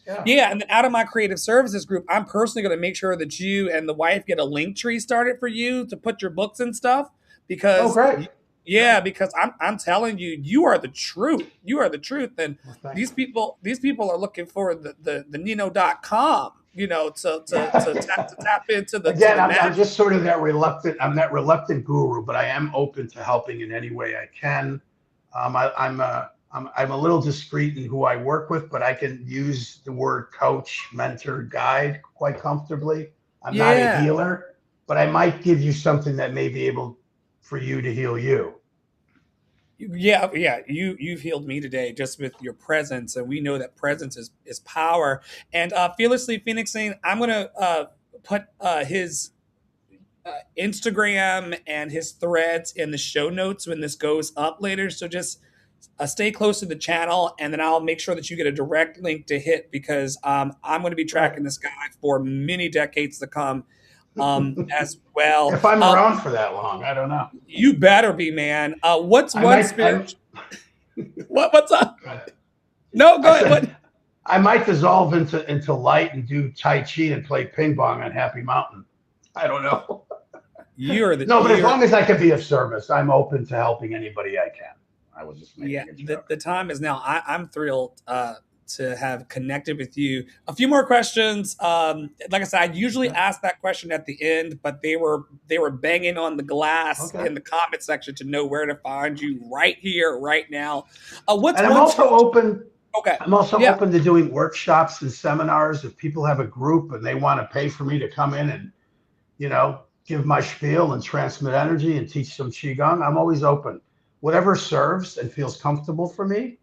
Yeah. Yeah, and then out of my creative services group, I'm personally going to make sure that you and the wife get a link tree started for you to put your books and stuff. Oh, Because, great. yeah, because I'm telling you, you are the truth. You are the truth, and Well, thank these people are looking for the Nino.com. To tap into Again, the I'm magic. just sort of that reluctant guru, but I am open to helping in any way I can. I'm a little discreet in who I work with, but I can use the word coach, mentor, guide quite comfortably. I'm not a Yeah, healer, but I might give you something that may be able for you to heal you. yeah. You've healed me today just with your presence, and we know that presence is power. And fearlessly phoenixing, I'm gonna put his Instagram and his threads in the show notes when this goes up later. So just stay close to the channel, and then I'll make sure that you get a direct link to hit because I'm going to be Right. tracking this guy for many decades to come as well. If I'm around for that long, I don't know. You better be, man. What's I one might. spirit? What's up? I, No, go I ahead. What? said I might dissolve into light and do Tai Chi and play ping pong on Happy Mountain. I don't know. You're the No, but as you're long as I can be of service, I'm open to helping anybody I can. I was just Yeah, making a joke. the time is now. I'm thrilled to have connected with you. A few more questions. Like I said, I usually Okay. ask that question at the end, but they were banging on the glass Okay. in the comment section to know where to find you right here, right now. What's And I'm one? also open. Okay, I'm also yeah, open to doing workshops and seminars. If people have a group and they want to pay for me to come in and give my spiel and transmit energy and teach some qigong, I'm always open. Whatever serves and feels comfortable for me.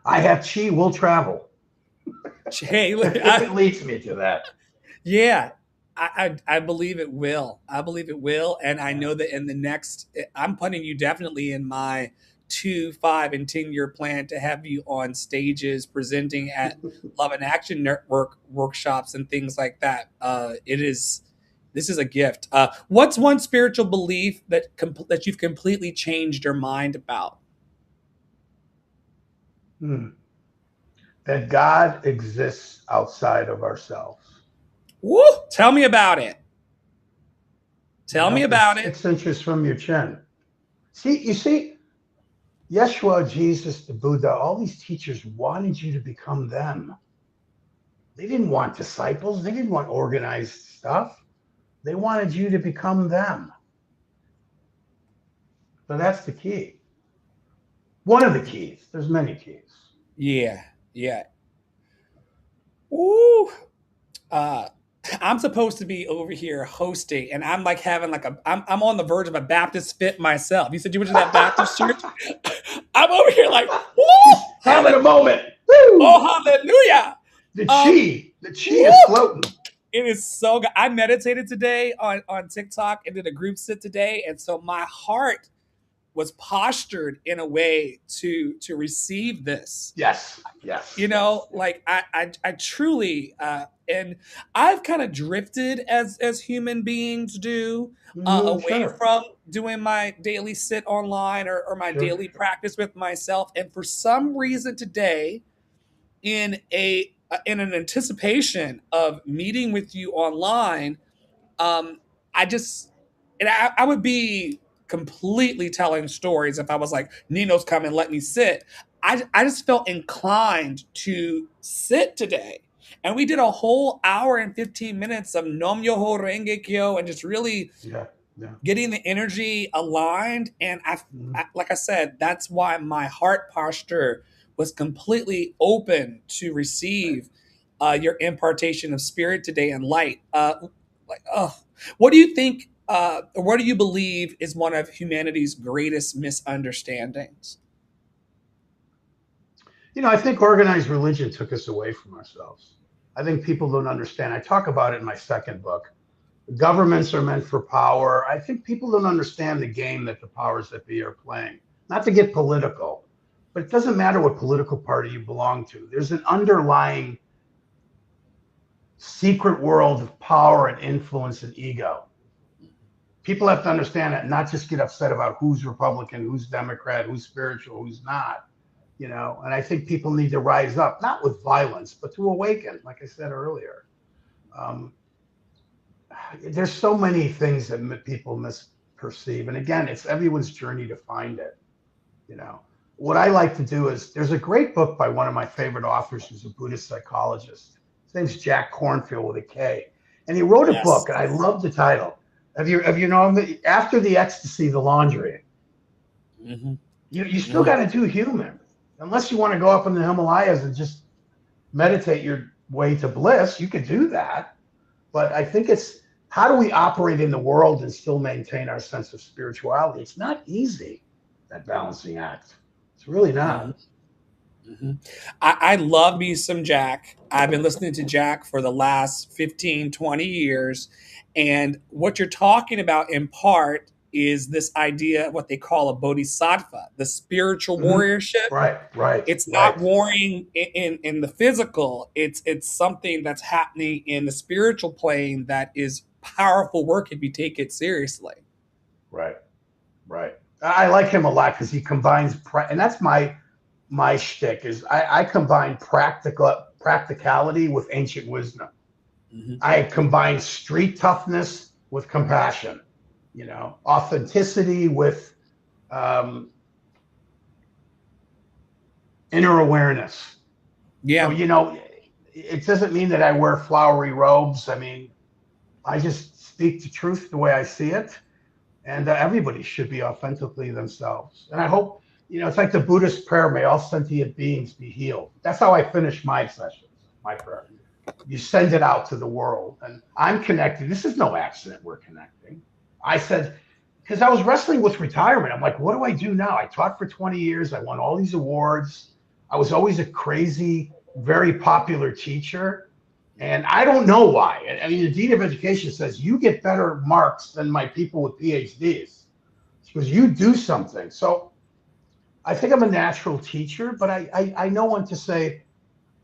I have chi will travel hey, if it leads me to that. yeah, I believe it will. I believe it will, and I Yeah. know that in the next, I'm putting you definitely in my 2, 5, and 10 year plan to have you on stages presenting at Love and Action Network workshops and things like that. This is a gift. What's one spiritual belief that you've completely changed your mind about? Hmm. That God exists outside of ourselves. Woo! Tell me about it. Tell me It's about it. 6 inches from your chin. You see, Yeshua, Jesus, the Buddha, all these teachers wanted you to become them. They didn't want disciples. They didn't want organized stuff. They wanted you to become them. So that's the key. One of the keys. There's many keys. Yeah, yeah. Ooh. uh I'm supposed to be over here hosting, and I'm like having like I'm on the verge of a Baptist fit myself. You said you went to that Baptist church. I'm over here like, woo, Just having a moment. Woo! oh hallelujah. The Um, chi. The chi is woo, floating. It is so good. I meditated today on TikTok and did a group sit today. And so my heart was postured in a way to receive this. Yes, yes, yes, yeah. Like I truly and I've kind of drifted as human beings do, away Sure, from doing my daily sit online or my sure, daily sure. practice with myself. And for some reason today, in an anticipation of meeting with you online, I just and I would be completely telling stories if I was like, Nino's coming, let me sit. I just felt inclined to sit today. And we did a whole hour and 15 minutes of Nom Yoho Renge Kyo and just really Yeah, yeah. getting the energy aligned. And Mhm. like I said, that's why my heart posture was completely open to Right. receive your impartation of spirit today and light. Like, oh, what do you think? Or what do you believe is one of humanity's greatest misunderstandings? I think organized religion took us away from ourselves. I think people don't understand. I talk about it in my second book. Governments are meant for power. I think people don't understand the game that the powers that be are playing. Not to get political, but it doesn't matter what political party you belong to. There's an underlying secret world of power and influence and ego. People have to understand that, not just get upset about who's Republican, who's Democrat, who's spiritual, who's not. And I think people need to rise up, not with violence, but to awaken, like I said earlier. Um, there's so many things that people misperceive. And again, it's everyone's journey to find it. You know, what I like to do is there's a great book by one of my favorite authors who's a Buddhist psychologist. His name's Jack Kornfield with a K. And he wrote a Yes. book, and I love the title. Have you known After the Ecstasy, the Laundry? Mm-hmm. You still got Mm-hmm. to do human. Unless you want to go up in the Himalayas and just meditate your way to bliss, you could do that. But I think it's how do we operate in the world and still maintain our sense of spirituality? It's not easy, that balancing act. It's really Mm-hmm. not. Mm-hmm. I love me some Jack. I've been listening to Jack for the last 15, 20 years. And what you're talking about in part is this idea of what they call a bodhisattva, the spiritual Mm-hmm. warriorship. Right, right, It's not right, warring in the physical. It's something that's happening in the spiritual plane that is powerful work if you take it seriously. right, right. I like him a lot because he combines, and that's my shtick is I combine practicality with ancient wisdom. Mm-hmm. I combine street toughness with compassion, authenticity with um, inner awareness. So, Yeah. it doesn't mean that I wear flowery robes. I mean, I just speak the truth the way I see it. And everybody should be authentically themselves. And I hope, it's like the Buddhist prayer, may all sentient beings be healed. That's how I finish my sessions, my prayer. You send it out to the world. And I'm connected. This is no accident we're connecting. I said, because I was wrestling with retirement. I'm like, what do I do now? I taught for 20 years. I won all these awards. I was always a crazy, very popular teacher. And I don't know why. I mean, the Dean of Education says, you get better marks than my people with PhDs. Because you do something. So I think I'm a natural teacher, but I know when to say,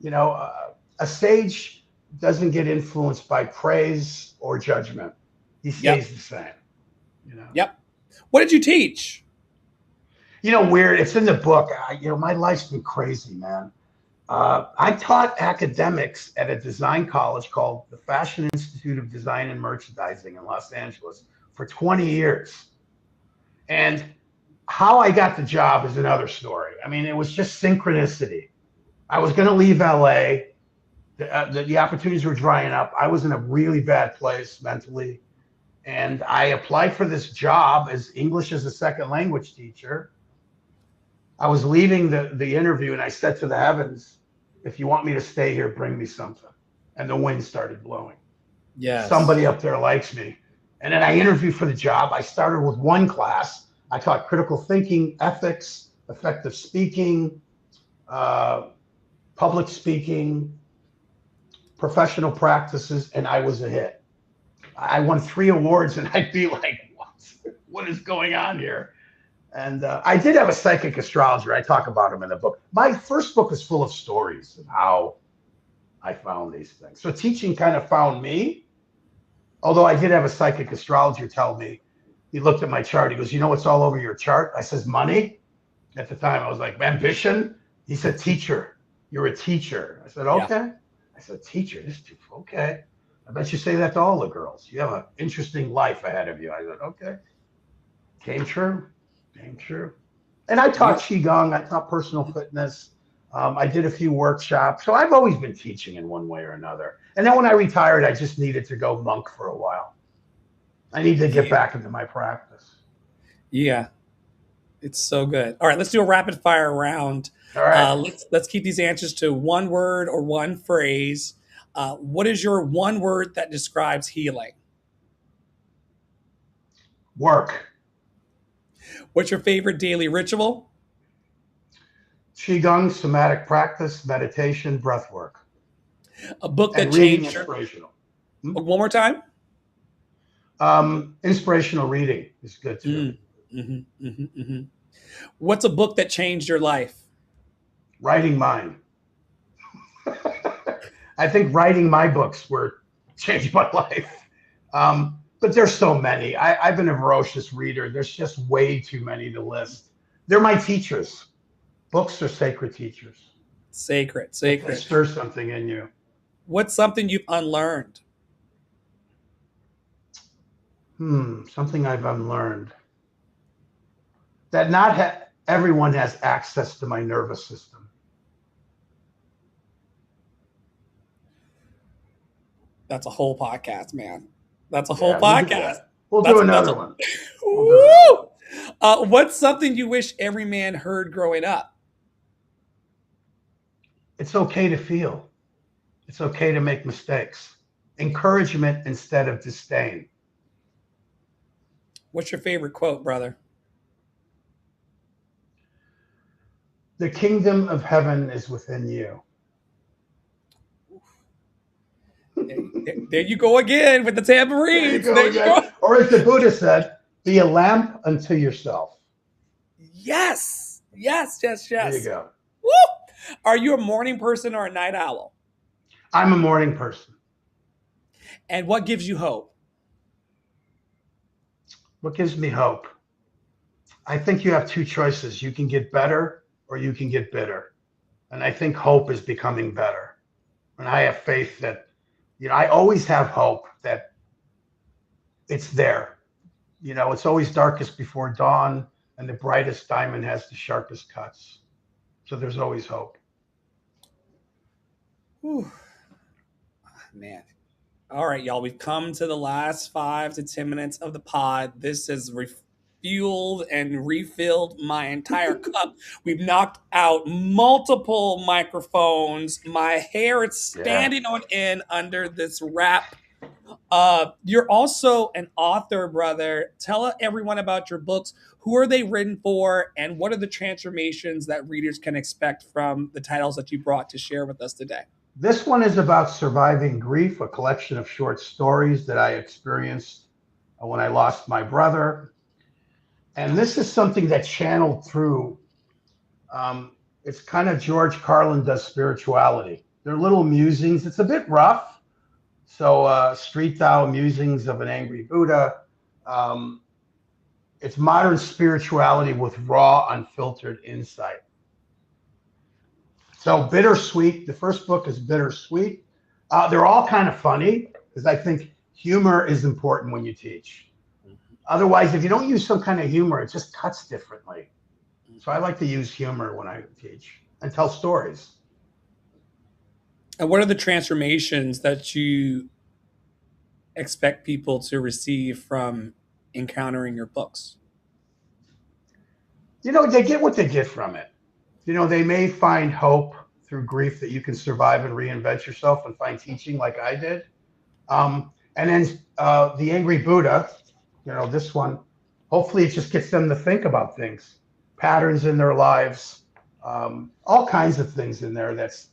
a sage doesn't get influenced by praise or judgment. He Yep. stays the same. You know, Yep. What did you teach? weird. It's in the book. My life's been crazy, man. I taught academics at a design college called the Fashion Institute of Design and Merchandising in Los Angeles for 20 years. And how I got the job is another story. I mean, it was just synchronicity. I was going to leave LA. The opportunities were drying up. I was in a really bad place mentally. And I applied for this job as English as a second language teacher. I was leaving the interview and I said to the heavens, if you want me to stay here, bring me something. And the wind started blowing. Yes. Somebody up there likes me. And then I interviewed for the job. I started with one class. I taught critical thinking, ethics, effective speaking, uh, public speaking, professional practices, and I was a hit. I won 3 awards, and I'd be like, what is going on here? And I did have a psychic astrologer. I talk about him in the book. My first book is full of stories of how I found these things. So teaching kind of found me, although I did have a psychic astrologer tell me, he looked at my chart. He goes, you know what's all over your chart? I says, money. At the time, I was like, ambition. He said, teacher. You're a teacher. I said, Yeah. okay. I said, teacher, okay. I bet you say that to all the girls. You have an interesting life ahead of you. I said, okay. Came true. And I taught Qigong. I taught personal fitness. I did a few workshops. So I've always been teaching in one way or another. And then when I retired, I just needed to go monk for a while. I need to get back into my practice. Yeah. It's so good. All right, let's do a rapid fire round. All right. Let's keep these answers to one word or one phrase. What is your one word that describes healing? Work. What's your favorite daily ritual? Qigong, somatic practice, meditation, breath work. A book that and reading changed inspirational. One more time. Inspirational reading is good too. What's a book that changed your life? Writing mine. I think writing my books changed my life. But there's so many. I've been a voracious reader. There's just way too many to list. They're my teachers. Books are sacred teachers. Sacred. They stir something in you. What's something you've unlearned? Something I've unlearned. That not everyone has access to my nervous system. That's a whole podcast, man. That's a whole podcast. We'll do another one. What's something you wish every man heard growing up? It's okay to feel. It's okay to make mistakes. Encouragement instead of disdain. What's your favorite quote, brother? The kingdom of heaven is within you. There you go again with the tambourines. There you go. Or as the Buddha said, be a lamp unto yourself. Yes. There you go. Woo! Are you a morning person or a night owl? I'm a morning person. And what gives you hope? What gives me hope? I think you have two choices. You can get better or you can get bitter. And I think hope is becoming better. And I have faith that, I always have hope that it's there. It's always darkest before dawn, and the brightest diamond has the sharpest cuts. So there's always hope. Whew. Man. All right, y'all. We've come to the last 5 to 10 minutes of the pod. This has refueled and refilled my entire cup. We've knocked out multiple microphones. My hair is standing on end under this wrap. You're also an author, brother. Tell everyone about your books. Who are they written for, and what are the transformations that readers can expect from the titles that you brought to share with us today? This one is about surviving grief, a collection of short stories that I experienced when I lost my brother. And this is something that channeled through. It's kind of George Carlin does spirituality. They're little musings. It's a bit rough. So Street Tao Musings of an Angry Buddha. It's modern spirituality with raw, unfiltered insight. So bittersweet. The first book is bittersweet. They're all kind of funny because I think humor is important when you teach. Otherwise, if you don't use some kind of humor, it just cuts differently. So I like to use humor when I teach and tell stories. And what are the transformations that you expect people to receive from encountering your books? They get what they get from it. They may find hope through grief that you can survive and reinvent yourself and find teaching like I did. And then the Angry Buddha, this one, hopefully it just gets them to think about things, patterns in their lives, all kinds of things in there that's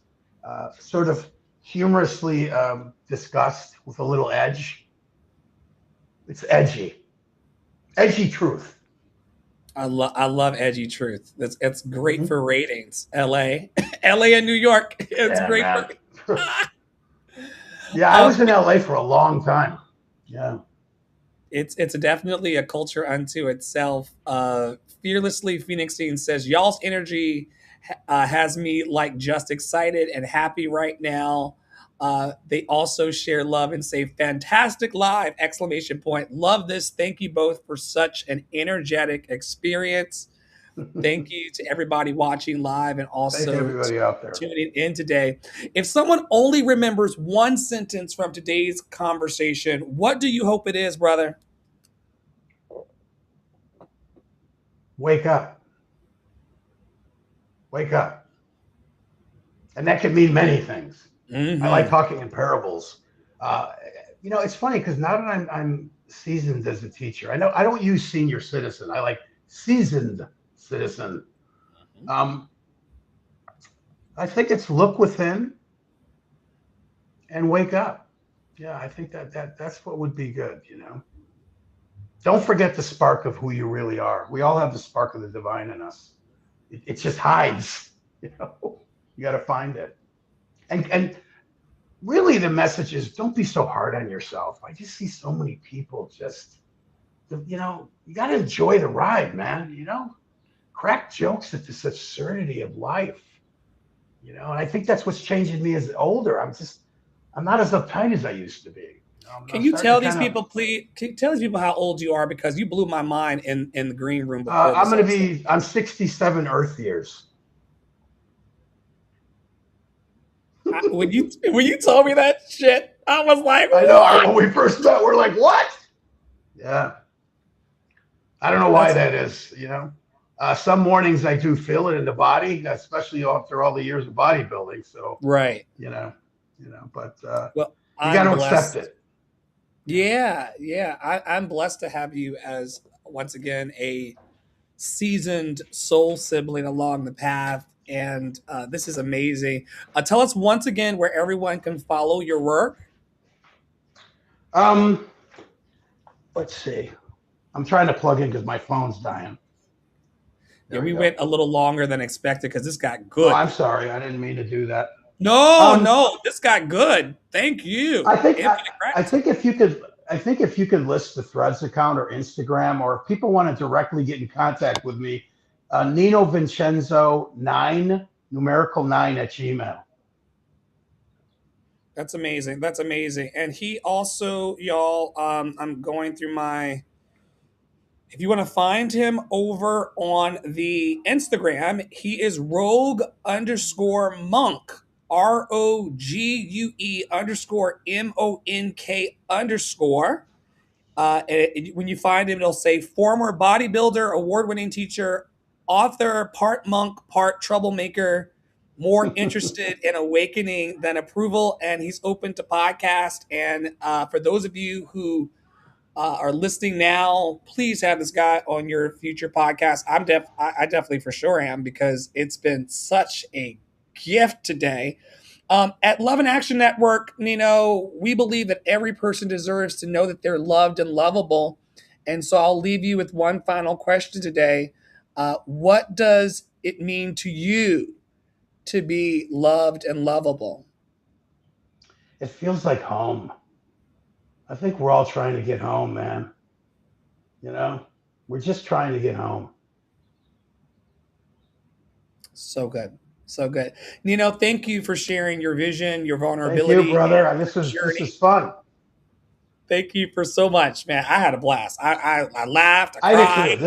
sort of humorously discussed with a little edge. It's edgy, edgy truth. I love edgy truth. It's great Mm-hmm. for ratings. L.A. L.A. and New York. It's Yeah, great man. for. Yeah, I was in LA for a long time. Yeah. It's definitely a culture unto itself. Fearlessly Phoenixine says y'all's energy has me like just excited and happy right now. They also share love and say fantastic live exclamation point. Love this. Thank you both for such an energetic experience. Thank you to everybody watching live and Thank also everybody out there. tuning in today. If someone only remembers one sentence from today's conversation, what do you hope it is, brother? Wake up. Wake up. And that can mean many things. I like Hmm. talking in parables. Uh, it's funny because now that I'm seasoned as a teacher, I know I don't use senior citizen. I like seasoned citizen. Um, I think it's look within and wake up. Yeah, I think that's what would be good. Don't forget the spark of who you really are. We all have the spark of the divine in us. It just hides. You got to find it. And really, the message is don't be so hard on yourself. I just see so many people just, you got to enjoy the ride, man. Crack jokes at this absurdity of life. And I think that's what's changing me as older. I'm not as uptight as I used to be. I'm Can you starting to tell these kind of people, please? Can you tell these people how old you are? Because you blew my mind in the green room before I'm this going to episode. be, I'm 67 Earth years. When you told me that shit, I was like, I know. what? When we first met, we're like, what? Yeah. I don't know why That's that is. Some mornings I do feel it in the body, especially after all the years of bodybuilding. So, right. you know, but Well, you got I'm to accept blessed. it. Yeah. Yeah. I'm blessed to have you as once again a seasoned soul sibling along the path. And this is amazing. Tell us once again where everyone can follow your work. Um, let's see. I'm trying to plug in because my phone's dying. Yeah, There we we go. went a little longer than expected because this got Oh, good. I'm sorry. I didn't mean to do that. No, Um, no, this got good. Thank you. I think I, Infinite I gratitude. think if you could list the Threads account or Instagram, or if people want to directly get in contact with me, Nino Vincenzo 9 numerical 9 at Gmail. That's amazing. That's amazing. And he also, y'all, I'm going through my. If you want to find him over on the Instagram, he is rogue underscore monk. ROGUE underscore MONK underscore. When you find him, it'll say former bodybuilder, award winning teacher, author, part monk, part troublemaker, more interested in awakening than approval. And he's open to podcast. And for those of you who are listening now, please have this guy on your future podcast. I definitely for sure am because it's been such a gift today. At Love and Action Network, Nino, we believe that every person deserves to know that they're loved and lovable. And so I'll leave you with one final question today. What does it mean to you to be loved and lovable? It feels like home. I think we're all trying to get home, man. You know, we're just trying to get home. So good. So good. Nino, thank you for sharing your vision, your Thank you, vulnerability, and brother. your This is journey. fun. Thank you for so much, man. I had a blast. I laughed, I I did cried. too.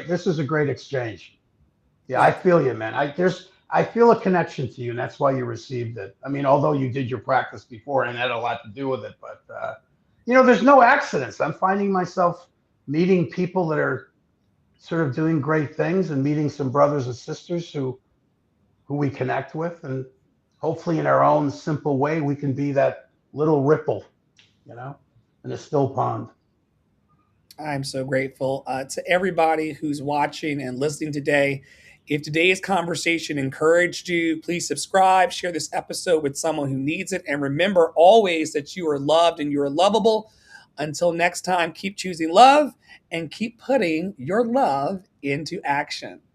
This was a great exchange. Yeah, I Yeah, feel you, man. I feel a connection to you, and that's why you received it. I mean, although you did your practice before and had a lot to do with it, but there's no accidents. I'm finding myself meeting people that are sort of doing great things, and meeting some brothers and sisters who we connect with, and hopefully, in our own simple way, we can be that little ripple, you know, in a still pond. I'm so grateful to everybody who's watching and listening today. If today's conversation encouraged you, please subscribe, share this episode with someone who needs it, and remember always that you are loved and you are lovable. Until next time, keep choosing love and keep putting your love into action.